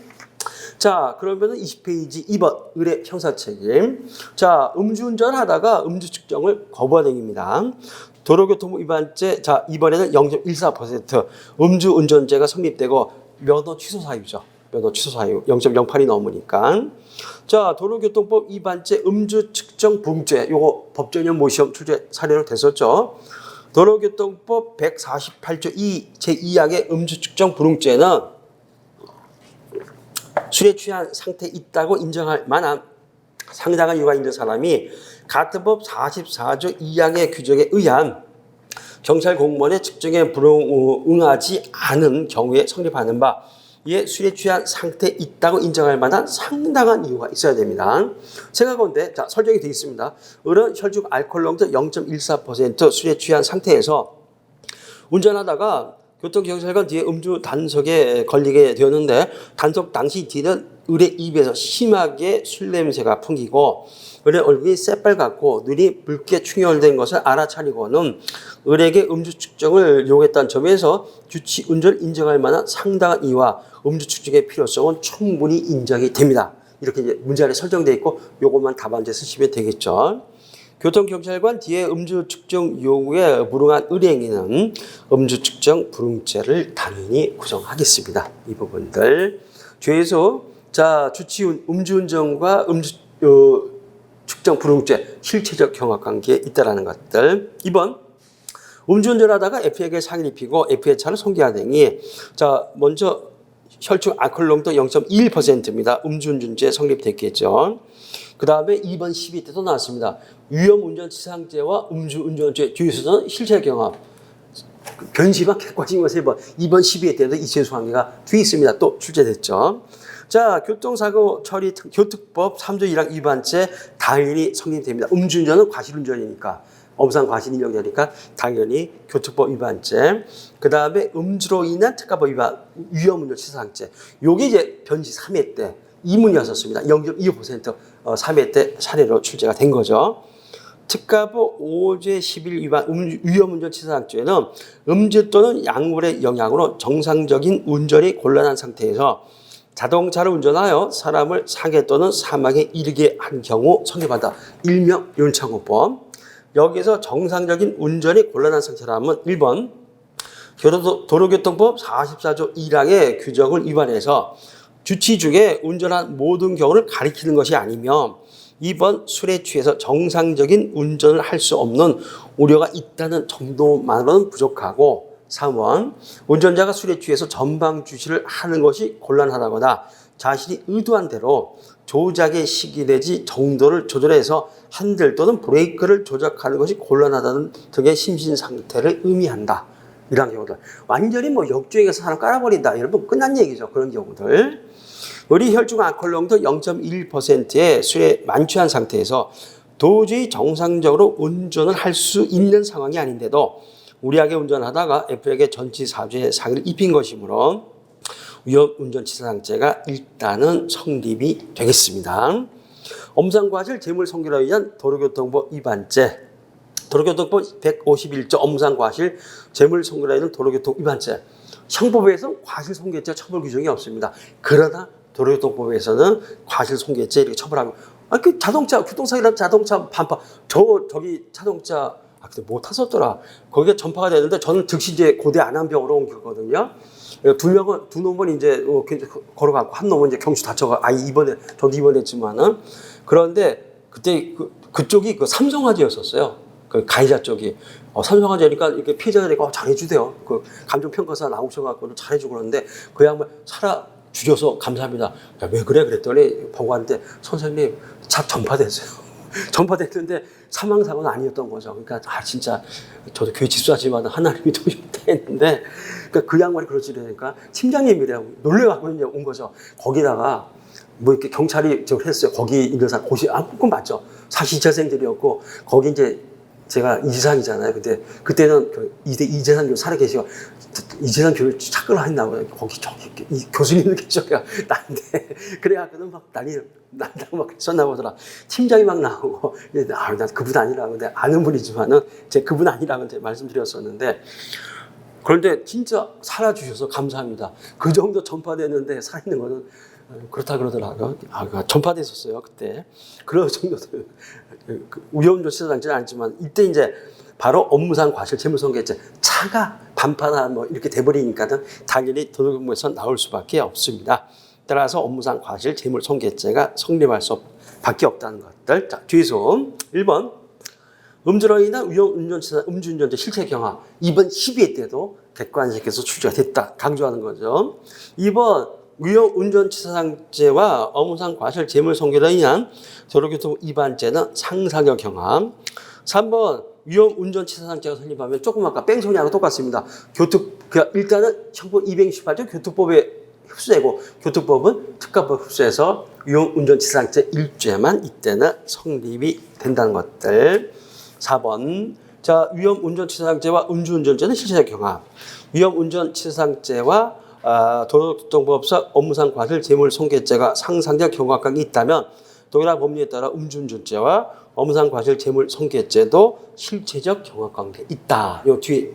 Speaker 1: 자, 그러면은 20페이지 2번 의뢰 형사책임. 자, 음주운전을 하다가 음주 측정을 거부한 행위입니다. 도로교통법 위반죄. 자, 이번에는 0.14% 음주운전죄가 성립되고 면허 취소 사유죠. 면허 취소 사유 0.08이 넘으니까. 자, 도로교통법 위반죄 음주 측정 불응죄. 요거 법전형 모시험 출제 사례로 됐었죠. 도로교통법 148조 2 제2항의 음주 측정 불응죄는 술에 취한 상태에 있다고 인정할 만한 상당한 이유가 있는 사람이 같은 법 44조 2항의 규정에 의한 경찰 공무원의 측정에 불응하지 않은 경우에 성립하는 바 이에 술에 취한 상태에 있다고 인정할 만한 상당한 이유가 있어야 됩니다. 생각건데 자 설정이 되어 있습니다. 어른 혈중 알코올 농도 0.14% 술에 취한 상태에서 운전하다가 교통경찰관 뒤에 음주 단속에 걸리게 되었는데 단속 당시 뒤는 의뢰 입에서 심하게 술 냄새가 풍기고 의뢰 얼굴이 새빨갛고 눈이 붉게 충혈된 것을 알아차리고는 의뢰에게 음주 측정을 요구했다는 점에서 규칙 운전을 인정할 만한 상당한 이유와 음주 측정의 필요성은 충분히 인정이 됩니다. 이렇게 이제 문제 안에 설정되어 있고 요것만 답안지에 쓰시면 되겠죠. 교통경찰관 뒤에 음주 측정 요구에 불응한 의뢰행위는 음주 측정 불응죄를 당연히 구성하겠습니다. 이 부분들 뒤에서 자 주치운 음주운전과 음주 측정 불응죄 실체적 경합관계에 있다라는 것들. 2번 음주운전하다가 F에게 사기를 입히고 F의 차를 손괴한 행위. 자 먼저 혈중 알코올 농도 0.21%입니다. 음주운전죄 성립됐겠죠. 그 다음에 2번 12 때도 나왔습니다. 위험운전치상죄와 음주운전죄 뒤에서는 실체적 경합. 변시만 객관적인 것을 2번 12회 때도 이체수항계가 뒤에 있습니다. 또 출제됐죠. 자, 교통사고 처리 교특법 3조 1항 위반죄 당연히 성립됩니다. 음주운전은 과실운전이니까 엄상 과실인정되니까 당연히 교특법 위반죄. 그 다음에 음주로 인한 특가법 위반 위험운전치상죄. 요게 이제 변시 3회 때 이문이었었습니다. 0.25% 3회 때 사례로 출제가 된 거죠. 특가법 5제 11 위반 위험운전치상죄는 음주 또는 약물의 영향으로 정상적인 운전이 곤란한 상태에서 자동차를 운전하여 사람을 상해 또는 사망에 이르게 한 경우 성립한다. 일명 윤창호법. 여기서 정상적인 운전이 곤란한 상태라면 1번 도로교통법 44조 1항의 규정을 위반해서 주치 중에 운전한 모든 경우를 가리키는 것이 아니며 2번 술에 취해서 정상적인 운전을 할 수 없는 우려가 있다는 정도만으로는 부족하고 3번 운전자가 술에 취해서 전방 주시를 하는 것이 곤란하다거나 자신이 의도한 대로 조작의 시기 내지 정도를 조절해서 핸들 또는 브레이크를 조작하는 것이 곤란하다는 등의 심신 상태를 의미한다. 이런 경우들. 완전히 뭐 역주행해서 사람 깔아버린다. 이러면 끝난 얘기죠. 그런 경우들. 우리 혈중 알코올 농도 0.1%의 술에 만취한 상태에서 도저히 정상적으로 운전을 할 수 있는 상황이 아닌데도 무리하게 운전하다가 F에게 전치사주의 상해를 입힌 것이므로 위험운전치사상죄가 일단은 성립이 되겠습니다. 엄상과실 재물손괴로 의한 도로교통법 위반죄, 도로교통법 151조 엄상과실 재물손괴로 의한 도로교통 위반죄. 형법에서 과실손괴죄 처벌 규정이 없습니다. 그러나 도로교통법에서는 과실손괴죄 이렇게 처벌하고, 그 자동차 교통사고라면 자동차 반파, 저기 자동차 근데 못 탔었더라. 거기가 전파가 되는데 저는 즉시 이제 고대 안암병으로 옮겼거든요. 두 놈은 이제 걸어가고 한 놈은 이제 경추 다쳐가 저도 입원했지만은 그런데 그때 그쪽이 그 삼성화재였었어요. 그 가해자 쪽이 삼성화재니까 이렇게 피해자들이 잘해주대요. 그 감정평가사 나오셔갖고 잘해주고 그러는데 그 양반 살아주셔서 감사합니다. 야, 왜 그래 그랬더니 보고 왔는데 선생님 차 전파됐어요. 전파됐는데 사망사고는 아니었던 거죠. 그러니까 진짜 저도 교회 집사지만 하나님이 도우셨다 했는데 그러니까 그 양반이 그러시려니까 팀장님이라고 놀래갖고 온 거죠. 거기다가 뭐 이렇게 경찰이 저걸 했어요. 거기 있는 사람 그건 맞죠. 사시재생들이었고 거기 이제 제가 이재상이잖아요. 근데 그때는 이재상 교수 살아 계시고 이재상 교수를 착각을 했나봐요. 거기 저기 교수님들 계셔요. 나한테 그래갖고는 막 난다고 막 했었나 보더라. 팀장이 막 나오고 나 그분 아니라고 근데 아는 분이지만은 제가 그분 아니라고 말씀드렸었는데 그런데 진짜 살아주셔서 감사합니다. 그 정도 전파됐는데 살아있는 거는 그렇다 그러더라고요. 전파됐었어요 그때. 그런 정도도 위험조치사상죄는 아니지만 이때 이제 바로 업무상 과실 재물손괴죄 차가 반파나 뭐 이렇게 돼버리니까는 당연히 도로교통법에서 나올 수밖에 없습니다. 따라서 업무상 과실 재물손괴죄가 성립할 수밖에 없다는 것들. 자, 뒤에서 1번 음주로 인한 음주운전자 실체 경하 2번 12회 때도 객관식에서 출제가 됐다 강조하는 거죠. 2번 위험운전치사상죄와 업무상 과실 재물손괴로 인한 도로교통 위반죄는 상상적 경함. 3번 위험운전치사상죄가 성립하면 조금 아까 뺑소니하고 똑같습니다. 일단은 형법 268조 교통법에 흡수되고 교통법은 특가법 흡수해서 위험운전치사상죄 1죄만 이때는 성립이 된다는 것들. 4번 자 위험운전치사상죄와 음주운전죄는 실체적 경함. 위험운전치사상죄와 도로교통법상 업무상 과실 재물손괴죄가 상상적 경과관이 있다면 동일한 법리에 따라 음주운전죄와 업무상 과실 재물손괴죄도 실체적 경과관계 있다. 요 뒤에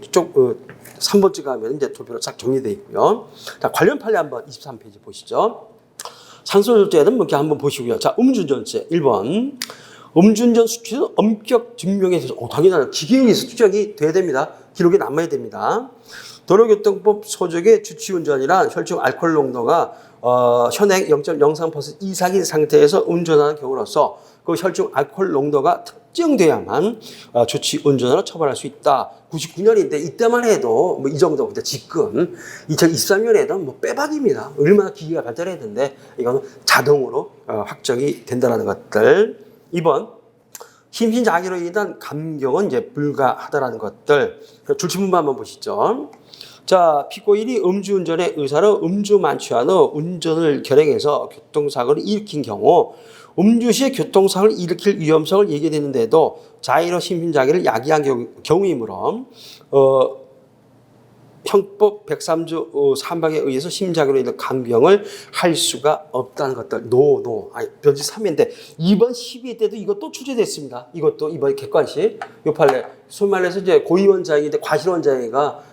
Speaker 1: 3번째 가면 이제 조표로 싹 정리되어 있고요. 자 관련 판례 한번 23페이지 보시죠. 상소절제는 이렇게 한번 보시고요. 자 음주운전죄 1번 음주운전 수치는 엄격 증명에 있어서 당연하죠. 기계에 의해서 추적이 돼야 됩니다. 기록에 남아야 됩니다. 도로교통법 소득의 주치운전이란 혈중 알코올 농도가 현행 0.03% 이상인 상태에서 운전하는 경우로서 그 혈중 알코올 농도가 특정돼야만 주치운전으로 처벌할 수 있다. 99년인데 이때만 해도 뭐 이 정도 근데 지금 2023년에도 뭐 빼박입니다. 얼마나 기기가 발달했는데 이거는 자동으로 확정이 된다는 것들. 2번 심신장애로 인한 감경은 이제 불가하다라는 것들. 줄침문만 한번 보시죠. 자, 피고인이 음주운전의 의사로 음주 만취한 후 운전을 결행해서 교통사고를 일으킨 경우 음주 시에 교통사고를 일으킬 위험성을 얘기했는데도 자의로 심신장애를 야기한 경우이므로 형법 103조 3항에 의해서 심장애로 인한 감경을 할 수가 없다는 것들. 변지 3회인데 2번 12회 때도 이것도 출제됐습니다. 이것도 이번에 객관식 요 판례 소위 말해서 이제 고의원장인데 과실원장애가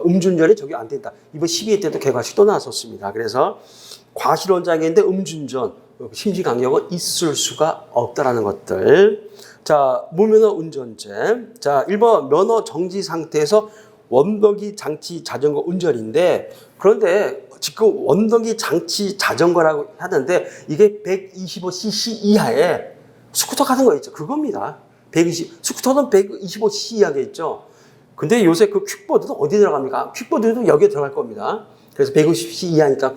Speaker 1: 음주운전에 적용 안 된다. 이번 12회 때도 객관식 또 나왔었습니다. 그래서 과실원장애인데 음주운전 심신강경은 있을 수가 없다라는 것들. 자, 무면허 운전죄. 자, 1번 면허 정지 상태에서 원동기 장치 자전거 운전인데, 그런데 지금 원동기 장치 자전거라고 하는데 이게 125cc 이하의 스쿠터 같은 거 있죠. 그겁니다. 스쿠터는 125cc 이하겠죠. 근데 요새 그 퀵보드도 어디 들어갑니까? 퀵보드도 여기에 들어갈 겁니다. 그래서 150cc 이하니까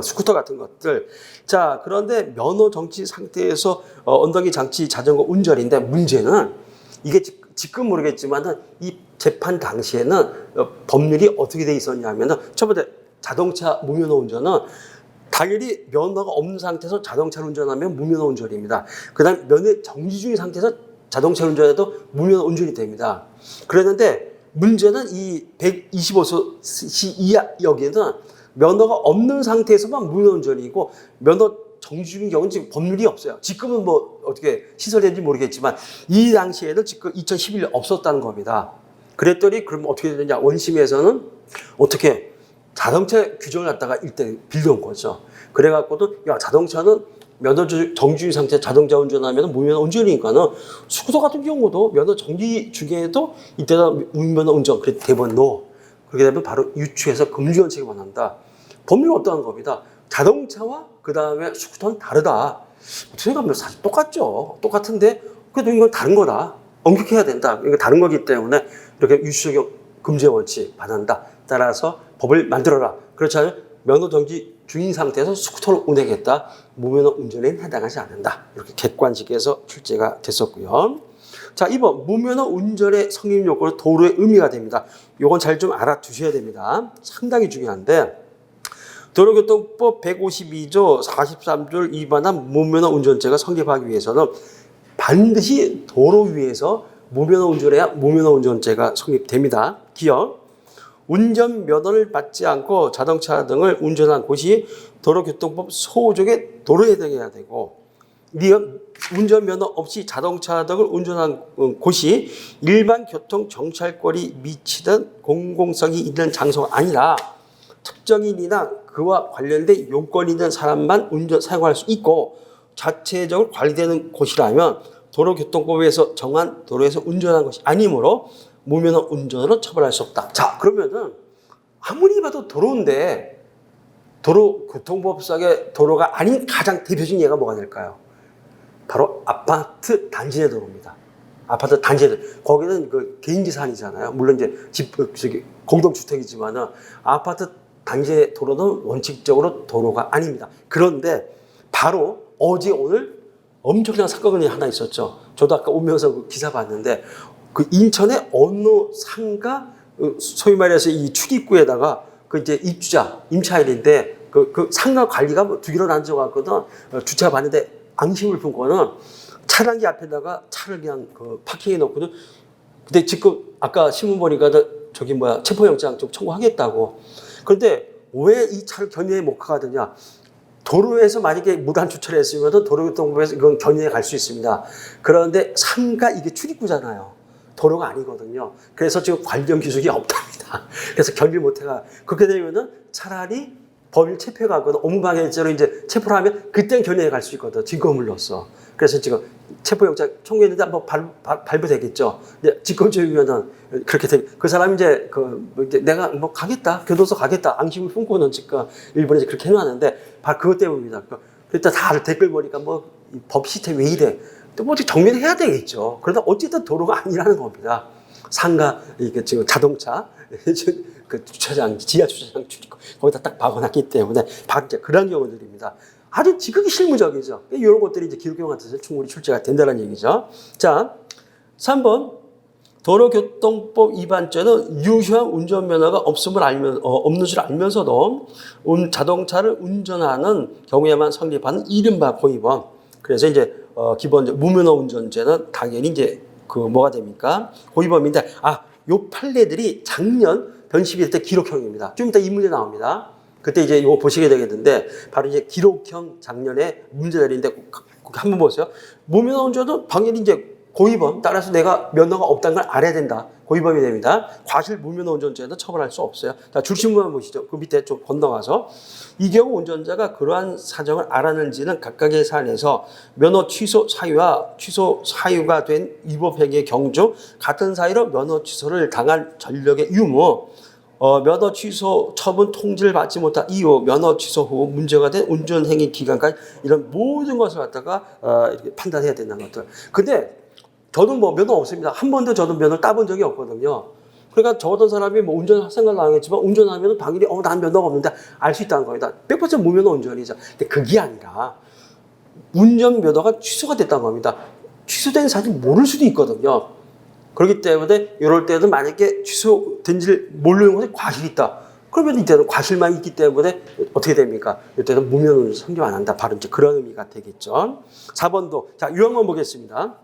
Speaker 1: 스쿠터 같은 것들. 자, 그런데 면허 정지 상태에서 언덕이 장치 자전거 운전인데 문제는 이게 지금 모르겠지만 이 재판 당시에는 법률이 어떻게 돼 있었냐면은 첫 번째 자동차 무면허 운전은 당연히 면허가 없는 상태에서 자동차를 운전하면 무면허 운전입니다. 그 다음 면허 정지 중인 상태에서 자동차를 운전해도 무면허 운전이 됩니다. 그랬는데 문제는 이 125cc 이하 여기에는 면허가 없는 상태에서만 무면허 운전이고 면허 정지 중인 경우는 지금 법률이 없어요. 지금은 뭐 어떻게 시설되는지 모르겠지만 이 당시에는 지금 2011년 없었다는 겁니다. 그랬더니 그럼 어떻게 되느냐? 원심에서는 어떻게 자동차 규정을 갖다가 일단 빌려온 거죠. 그래갖고도 야 자동차는 면허 정지 중인 상태 자동차 운전하면 무면허 운전이니까는 스쿠터 같은 경우도 면허 정지 중에도 이때다 무면허 운전 그래 대법원 노. 그렇게 되면 바로 유추해서 금지원칙에 반한다. 법률은 어떠한 겁니다. 자동차와 그 다음에 스쿠터는 다르다. 어떻게 생각하면 사실 똑같죠. 똑같은데 그래도 이건 다른 거다. 엄격해야 된다. 이거 다른 거기 때문에 이렇게 유추적 금지 원칙 반한다. 따라서 법을 만들어라. 그렇지 않으면 면허 정지 중인 상태에서 스쿠터를 운행했다. 무면허 운전에 해당하지 않는다. 이렇게 객관식에서 출제가 됐었고요. 자, 2번 무면허 운전의 성립 요건은 도로의 의미가 됩니다. 이건 잘 좀 알아두셔야 됩니다. 상당히 중요한데 도로교통법 152조 43조를 위반한 무면허 운전죄가 성립하기 위해서는 반드시 도로 위에서 무면허 운전해야 무면허 운전죄가 성립됩니다. 기억. 운전면허를 받지 않고 자동차 등을 운전한 곳이 도로교통법 소조의 도로에 해당해야 되고 운전면허 없이 자동차 등을 운전한 곳이 일반 교통 정찰권이 미치던 공공성이 있는 장소가 아니라 특정인이나 그와 관련된 요건이 있는 사람만 사용할 수 있고 자체적으로 관리되는 곳이라면 도로교통법에서 정한 도로에서 운전한 것이 아니므로 무면허 운전으로 처벌할 수 없다. 자, 그러면은 아무리 봐도 도로인데 도로교통법상의 도로가 아닌 가장 대표적인 예가 뭐가 될까요? 바로 아파트 단지 내 도로입니다. 아파트 단지 내 도로. 거기는 그 개인재산이잖아요. 물론 이제 공동주택이지만은 아파트 단지 내 도로는 원칙적으로 도로가 아닙니다. 그런데 바로 어제 오늘 엄청난 사건이 하나 있었죠. 저도 아까 오면서 그 기사 봤는데 그 인천의 어느 상가 소위 말해서 이 출입구에다가 그 이제 입주자 임차인인데 그 상가 관리가 뭐 두 개로 나눠져갖거든 주차 봤는데 앙심을 품고는 차량기 앞에다가 차를 그냥 그 파킹해 놓거든. 근데 지금 아까 신문 보니까 저기 체포영장 좀 청구하겠다고. 그런데 왜 이 차를 견인해 못 가거든요? 도로에서 만약에 무단 주차를 했으면 도로교통법에서 이건 견인해 갈 수 있습니다. 그런데 상가 이게 출입구잖아요. 도로가 아니거든요. 그래서 지금 관련 기술이 없답니다. 그래서 견인을 못 해가. 그렇게 되면은 차라리 법인 체포해 가거나 업무방해죄로 이제 체포를 하면 그때는 견인해 갈 수 있거든. 증거물로서. 그래서 지금 체포영장 청구했는데 한번 발부되겠죠. 근데 직권조유면은 그렇게 되면 그 사람이 이제 이제 내가 뭐 가겠다. 교도소 가겠다. 앙심을 품고는 지금 일본에서 그렇게 해놨는데 바로 그것 때문입니다. 그러니까 다들 댓글 보니까 법 시스템 왜 이래. 또 뭐 정리해야 되겠죠. 그러나 어쨌든 도로가 아니라는 겁니다. 상가, 이게 지금 자동차, 그 주차장, 지하 주차장 출입구, 거기다 딱 박아놨기 때문에, 이제 그런 경우들입니다. 아주 지극히 실무적이죠. 이런 것들이 이제 기록용 같아서 충분히 출제가 된다는 얘기죠. 자, 3번. 도로교통법 위반죄는 유효한 운전면허가 없는 줄 알면서도 자동차를 운전하는 경우에만 성립하는 이른바 고의범. 그래서 이제 기본 무면허 운전죄는 당연히 이제 뭐가 됩니까? 고의범인데 요 판례들이 작년 변심일 때 기록형입니다. 좀 이따 이 문제 나옵니다. 그때 이제 이거 보시게 되겠는데 바로 이제 기록형 작년에 문제들인데 한번 보세요. 무면허 운전은 당연히 이제 고의범, 따라서 내가 면허가 없다는 걸 알아야 된다. 고의범이 됩니다. 과실 무면허 운전죄는 처벌할 수 없어요. 자, 줄신문만 보시죠. 그 밑에 좀 건너가서 이 경우 운전자가 그러한 사정을 알았는지는 각각의 사안에서 면허 취소 사유와 취소 사유가 된 위법 행위의 경주 같은 사유로 면허 취소를 당한 전력의 유무, 면허 취소 처분 통지를 받지 못한 이후 면허 취소 후 문제가 된 운전행위 기간까지 이런 모든 것을 갖다가 이렇게 판단해야 된다는 것들. 근데 저도 뭐 면허 없습니다. 한 번도 저도 면허를 따본 적이 없거든요. 그러니까 저 어떤 사람이 뭐 운전 생각을 안 하겠지만 운전하면 당연히 난 면허가 없는데 알 수 있다는 겁니다. 100% 무면허 운전이죠. 근데 그게 아니라 운전 면허가 취소가 됐다는 겁니다. 취소된 사실 모를 수도 있거든요. 그렇기 때문에 이럴 때는 만약에 취소된지를 모르는 것에 과실이 있다. 그러면 이때는 과실만 있기 때문에 어떻게 됩니까? 이때는 무면허 성립 안 한다. 바로 이제 그런 의미가 되겠죠. 4번도 자 유형만 보겠습니다.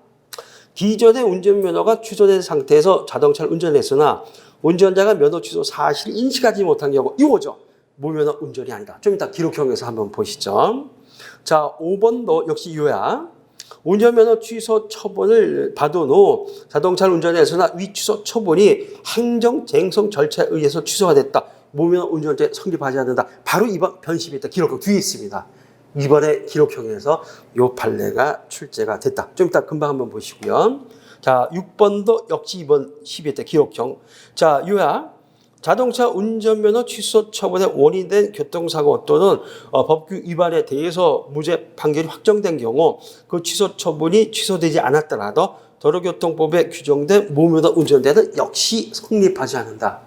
Speaker 1: 기존의 운전면허가 취소된 상태에서 자동차를 운전했으나 운전자가 면허 취소 사실을 인식하지 못한 경우 이거죠. 무면허 운전이 아니다. 좀 이따 기록형에서 한번 보시죠. 자 5번도 역시 이거야. 운전면허 취소 처분을 받은 후 자동차를 운전했으나 위 취소 처분이 행정쟁송 절차에 의해서 취소가 됐다. 무면허 운전죄 성립하지 않는다. 바로 이번 변심이 있다. 기록형 뒤에 있습니다. 이번에 기록형에서 요 판례가 출제가 됐다. 좀 이따 금방 한번 보시고요. 자, 6번도 역시 이번 12회 기록형. 자, 요야. 자동차 운전면허 취소 처분의 원인된 교통사고 또는 법규 위반에 대해서 무죄 판결이 확정된 경우 그 취소 처분이 취소되지 않았더라도 도로교통법에 규정된 무면허 운전대는 역시 성립하지 않는다.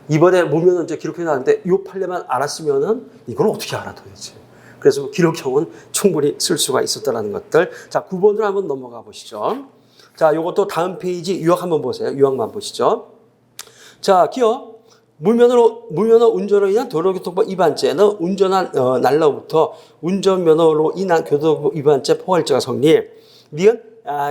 Speaker 1: 이번에 무면허 운전 기록형이 나왔는데 이 판례만 알았으면은 이걸 어떻게 알아 도대체. 그래서 기록형은 충분히 쓸 수가 있었다는 것들. 자, 9번으로 한번 넘어가 보시죠. 자, 요것도 다음 페이지 유형 한번 보세요. 유형만 보시죠. 자, 기억. 무면허 운전으로 인한 도로교통법 위반죄는 운전한 날로부터 운전면허로 인한 교통법 위반죄 포괄죄가 성립. 니은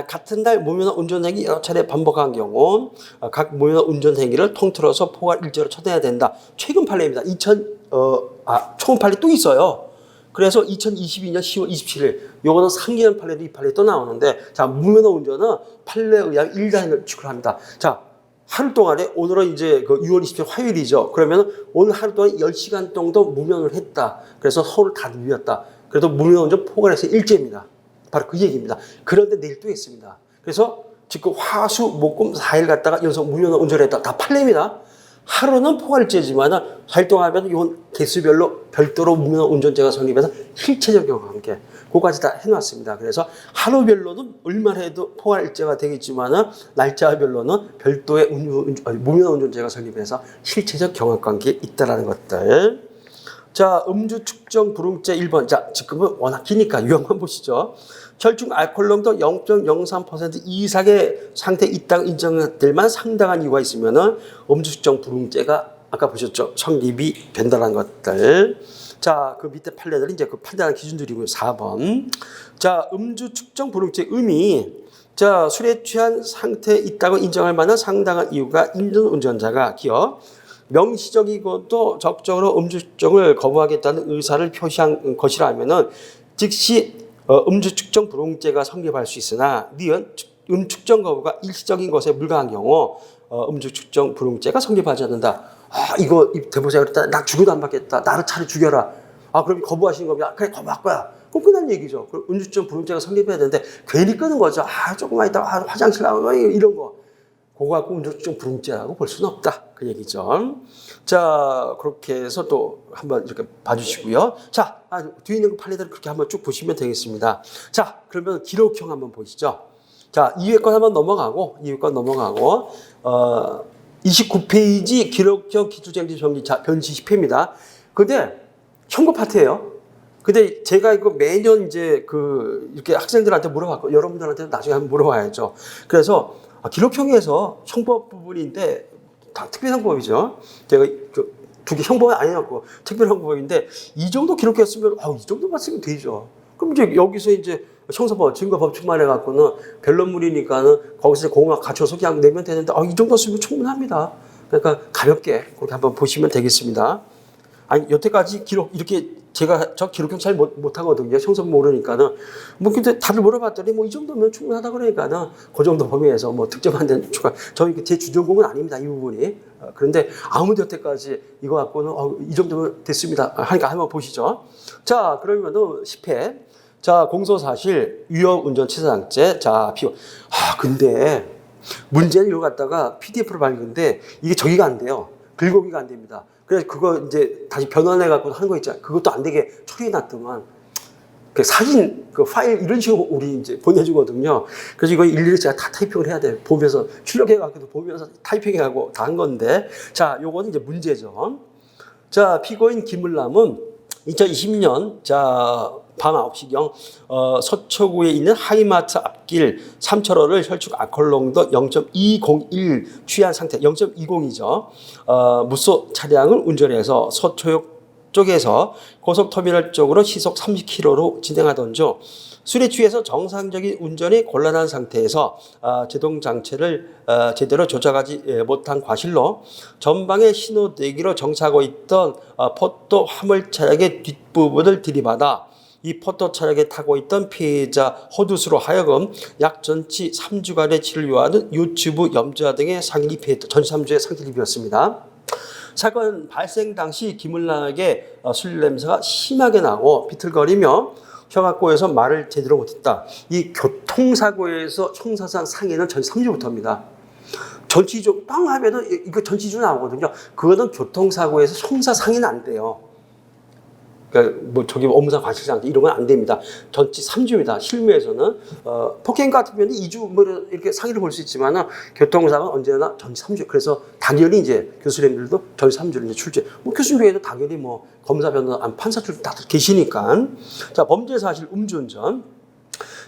Speaker 1: 같은 날 무면허 운전행위 여러 차례 반복한 경우 각 무면허 운전행위를 통틀어서 포괄 일죄로 처단해야 된다. 최근 판례입니다. 초근 판례 또 있어요. 그래서 2022년 10월 27일 요거는 상기한 판례도 이 판례 또 나오는데 자 무면허 운전은 판례에 의하여 1단을 취급합니다. 자 하루 동안에 오늘은 이제 그 6월 27일 화요일이죠. 그러면 오늘 하루 동안 10시간 정도 무면허를 했다. 그래서 서울 다 누렸다. 그래도 무면허 운전 포괄해서 일죄입니다. 바로 그 얘기입니다. 그런데 내일 또 했습니다. 그래서 지금 화수 목금 4일 갔다가 연속 무면허 운전을 했다. 다 판례입니다. 하루는 포괄죄지만 4일 동안 하면 이건 개수별로 별도로 무면허 운전죄가 성립해서 실체적 경우와 함께 그거까지 다 해놨습니다. 그래서 하루별로는 얼마나 해도 포괄죄가 되겠지만 날짜별로는 별도의 무면허 운전죄가 성립해서 실체적 경합관계에 있다는 것들. 자, 음주 측정 불응죄 1번. 자, 지금은 워낙 기니까 유형만 보시죠. 혈중 알코올 농도 0.03% 이상의 상태에 있다고 인정될 만한 상당한 이유가 있으면은 음주 측정 불응죄가 아까 보셨죠? 성립이 된다는 것들. 자, 그 밑에 판례들은 이제 그 판단한 기준들이고요. 4번. 자, 음주 측정 불응죄 의미. 자, 술에 취한 상태에 있다고 인정할 만한 상당한 이유가 있는 운전자가 기억. 명시적이고도 적극적으로 음주 측정을 거부하겠다는 의사를 표시한 것이라면은 즉시 음주 측정 불응죄가 성립할 수 있으나 니은 측정 거부가 일시적인 것에 불과한 경우 음주 측정 불응죄가 성립하지 않는다. 이거 대보자 그랬다. 나 죽여도 안 받겠다. 나를 차라리 죽여라. 그럼 거부하시는 겁니다. 그래 거부할 거야. 그럼 끝난 얘기죠. 그럼 음주 측정 불응죄가 성립해야 되는데 괜히 끄는 거죠. 조금만 있다가 화장실 나오고 이런 거. 그거 갖고 음주 측정 불응죄라고 볼 수는 없다. 그 얘기죠. 자, 그렇게 해서 또 한번 이렇게 봐주시고요. 자, 뒤에 있는 판례들을 그렇게 한번 쭉 보시면 되겠습니다. 자, 그러면 기록형 한번 보시죠. 자, 2회 건 한번 넘어가고, 29페이지 기록형 기초쟁지 정리 변시 10회입니다. 근데 청구 파트예요. 근데 제가 이거 매년 이제 이렇게 학생들한테 물어봤고, 여러분들한테도 나중에 한번 물어봐야죠. 그래서 기록형에서 형법 부분인데 다 특별형법이죠. 제가 두 개 형법이 아니었고 특별형법인데 이 정도 기록했으면 이 정도만 쓰면 되죠. 그럼 이제 여기서 이제 형사법 증거 법칙만 해갖고는 변론물이니까는 거기서 공학 갖춰서 그냥 내면 되는데 이 정도 쓰면 충분합니다. 그러니까 가볍게 그렇게 한번 보시면 되겠습니다. 아니 여태까지 기록 이렇게 제가 저 기록형 잘 못하거든요. 형성 모르니까는 뭐 근데 다들 물어봤더니 뭐 이 정도면 충분하다 그러니까는 그 정도 범위에서 뭐 득점한 데는 추가. 저희 제 주전공은 아닙니다. 이 부분이. 그런데 아무도 여태까지 이거 갖고는 이 정도면 됐습니다. 하니까 한번 보시죠. 자 그러면은 10회. 자 공소사실 위험운전치사장죄. 자 피고. 근데 문제는 이거 갖다가 PDF로 발견인데 이게 저기가 안 돼요. 긁어오기가 안 됩니다. 그래서 그거 이제 다시 변환해 갖고 하는 거 있잖아요. 그것도 안 되게 처리해 놨더만 그 사진 그 파일 이런 식으로 우리 이제 보내주거든요. 그래서 이거 일일이 제가 다 타이핑을 해야 돼요. 보면서 출력해 갖고도 보면서 타이핑해 하고 다 한 건데 자 요거는 이제 문제죠. 자 피고인 김을남은 2020년 밤 9시경 서초구에 있는 하이마트 앞길 3차로를 혈축 알코올농도 0.201 취한 상태, 0.20이죠. 무소 차량을 운전해서 서초역 쪽에서 고속터미널 쪽으로 시속 30km로 진행하던 중 술에 취해서 정상적인 운전이 곤란한 상태에서 제동장치를 제대로 조작하지 못한 과실로 전방에 신호대기로 정차하고 있던 포토 화물 차량의 뒷부분을 들이받아 이 포토 차량에 타고 있던 피해자 호두수로 하여금 약 전치 3주간의 치료를 요하는 유튜브 염좌 등의 상해를 입혔다. 전치 3주의 상해를 입혔습니다. 사건 발생 당시 김을남에게 술 냄새가 심하게 나고 비틀거리며 혀가 꼬여서 말을 제대로 못했다. 이 교통사고에서 형사상 상해는 전치 3주부터입니다. 전치조 빵 하면은 이거 전치조 나오거든요. 그거는 교통사고에서 형사상해는 안 돼요. 그러니까 뭐 저기 업무상 과실상해 이런 건 안 됩니다. 전치 3주입니다. 실무에서는 폭행 같으면 2주 뭐 이렇게 상해를 볼 수 있지만은 교통사고는 언제나 전치 3주. 그래서 당연히 이제 교수님들도 전치 3주를 이제 출제. 뭐 교수님 외에도 당연히 뭐 검사, 변호사, 판사들 다들 계시니까. 자 범죄 사실 음주운전.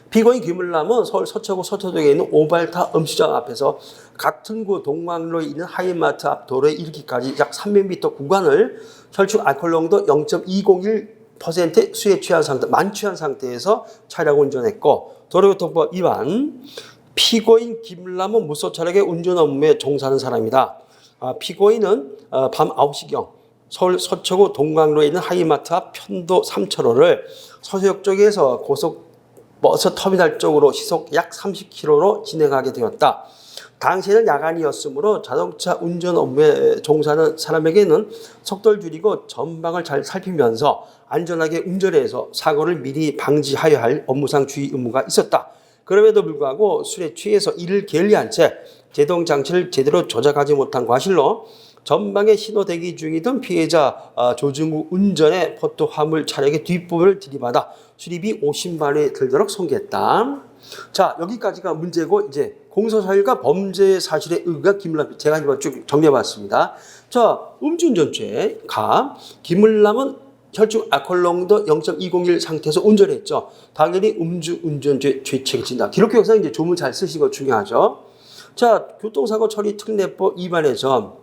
Speaker 1: 피고인 김을남은 서울 서초구 서초동에 있는 오발타 음식점 앞에서 같은 구 동학로에 있는 하이마트 앞 도로에 이르기까지 약 300m 구간을 혈축 알코올 농도 0.201% 술에 취한 상태, 만취한 상태에서 차량을 운전했고 도로교통법 위반. 피고인 김을남은 무소 차량의 운전 업무에 종사하는 사람이다. 피고인은 밤 9시경 서울 서초구 동학로에 있는 하이마트 앞 편도 3차로를 서초역 쪽에서 버스 터미널 쪽으로 시속 약 30km로 진행하게 되었다. 당시에는 야간이었으므로 자동차 운전 업무에 종사하는 사람에게는 속도를 줄이고 전방을 잘 살피면서 안전하게 운전해서 사고를 미리 방지하여야 할 업무상 주의 의무가 있었다. 그럼에도 불구하고 술에 취해서 이를 게을리한 채 제동장치를 제대로 조작하지 못한 과실로 전방에 신호 대기 중이던 피해자 조중우 운전의 포토 화물 차량의 뒷부분을 들이받아 수리비 50만 원이 들도록 손괴했다. 자 여기까지가 문제고 이제 공소사실과 범죄 사실에 의거한 김을남 제가 이번 쭉 정리해봤습니다. 자 음주운전죄 김을남은 혈중 알코올 농도 0.201 상태에서 운전했죠. 당연히 음주운전죄 죄책을 진다. 기록교육상 이제 조문 잘 쓰시는 거 중요하죠. 자 교통사고 처리 특례법 위반에서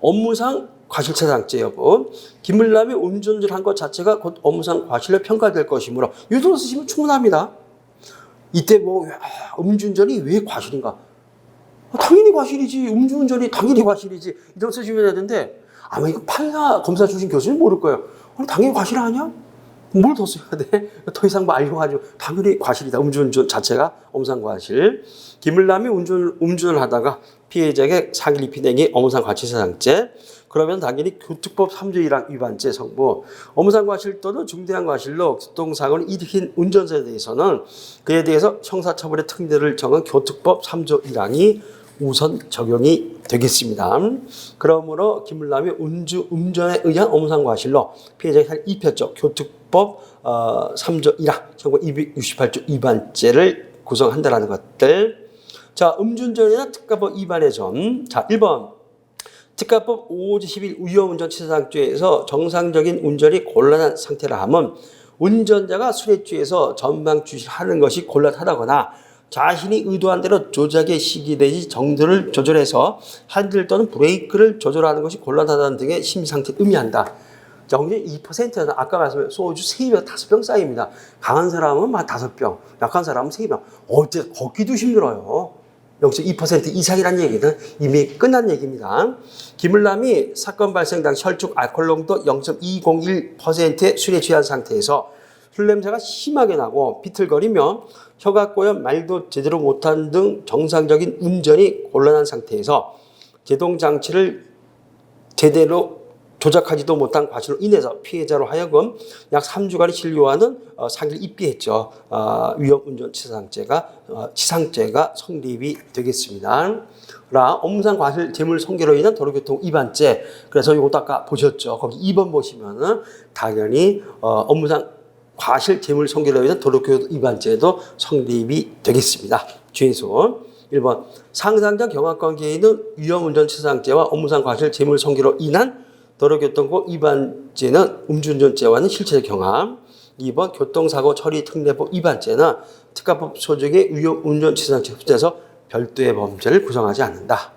Speaker 1: 업무상 과실치사장죄 여부. 김을남이 운전을 한 것 자체가 곧 업무상 과실로 평가될 것이므로 이 정도 쓰시면 충분합니다. 이때 뭐 음주운전이 왜 과실인가? 당연히 과실이지. 음주운전이 당연히 과실이지. 이 정도 쓰시면 되는데 아마 이거 판사 검사 출신 교수님 모를 거예요. 당연히 과실 아니야? 뭘 더 써야 돼? 더 이상 뭐 알려가지고 당연히 과실이다. 음주운전 자체가 업무상 과실. 김을남이 운전을 하다가 피해자에게 상해를 입힌 행위 업무상 과실치사장죄. 그러면 당연히 교특법 3조 1항 위반죄 성부. 업무상 과실 또는 중대한 과실로 교통사고를 일으킨 운전자에 대해서는 그에 대해서 형사처벌의 특례를 정한 교특법 3조 1항이 우선 적용이 되겠습니다. 그러므로 김을남이 운전에 의한 업무상 과실로 피해자에게 상해를 입혔죠. 교특법 3조 1항 청구 268조 위반죄를 구성한다라는 것들. 자, 음주운전이나 특가법 위반의 점. 자, 1번. 특가법 5조 11 위험운전치사장죄에서 정상적인 운전이 곤란한 상태라 함은 운전자가 술에 취해서 전방 주시하는 것이 곤란하다거나 자신이 의도한 대로 조작에 시기되지 정도를 조절해서 핸들 또는 브레이크를 조절하는 것이 곤란하다는 등의 심리상태를 의미한다. 정확히 2%는 아까 말씀드린 소주 3병, 5병 쌓입니다. 강한 사람은 5병, 약한 사람은 3병. 어때 걷기도 힘들어요. 0.2% 이상이라는 얘기는 이미 끝난 얘기입니다. 기물남이 사건 발생 당시 혈중 알코올 농도 0.201%의 술에 취한 상태에서 술 냄새가 심하게 나고 비틀거리며 혀가 꼬여 말도 제대로 못한 등 정상적인 운전이 곤란한 상태에서 제동 장치를 제대로 조작하지도 못한 과실로 인해서 피해자로 하여금 약 3주간의 실료하는 상해를 입비했죠. 위험운전 치상죄가 성립이 되겠습니다. 업무상 과실 재물 손괴로 인한 도로교통 위반죄. 그래서 이것도 아까 보셨죠. 거기 2번 보시면은 당연히 업무상 과실 재물 손괴로 인한 도로교통 위반죄도 성립이 되겠습니다. 주의수 1번 상상자 경합관계에 있는 위험운전 치상죄와 업무상 과실 재물 손괴로 인한 도로교통법 위반죄는 음주운전죄와는 실체적 경합. 2번 교통사고 처리 특례법 위반죄는 특가법 소득의 위험운전 치상죄에서 별도의 범죄를 구성하지 않는다.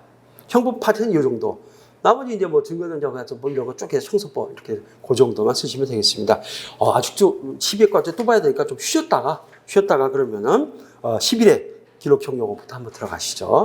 Speaker 1: 형법 파트는 이 정도. 나머지 이제 뭐 증거능력에서 뭐 이런 거 쪼개 형사법 이렇게 그 정도만 쓰시면 되겠습니다. 아직도 12회까지 또 봐야 되니까 좀 쉬었다가 그러면은 11회 기록형 용어부터 한번 들어가시죠.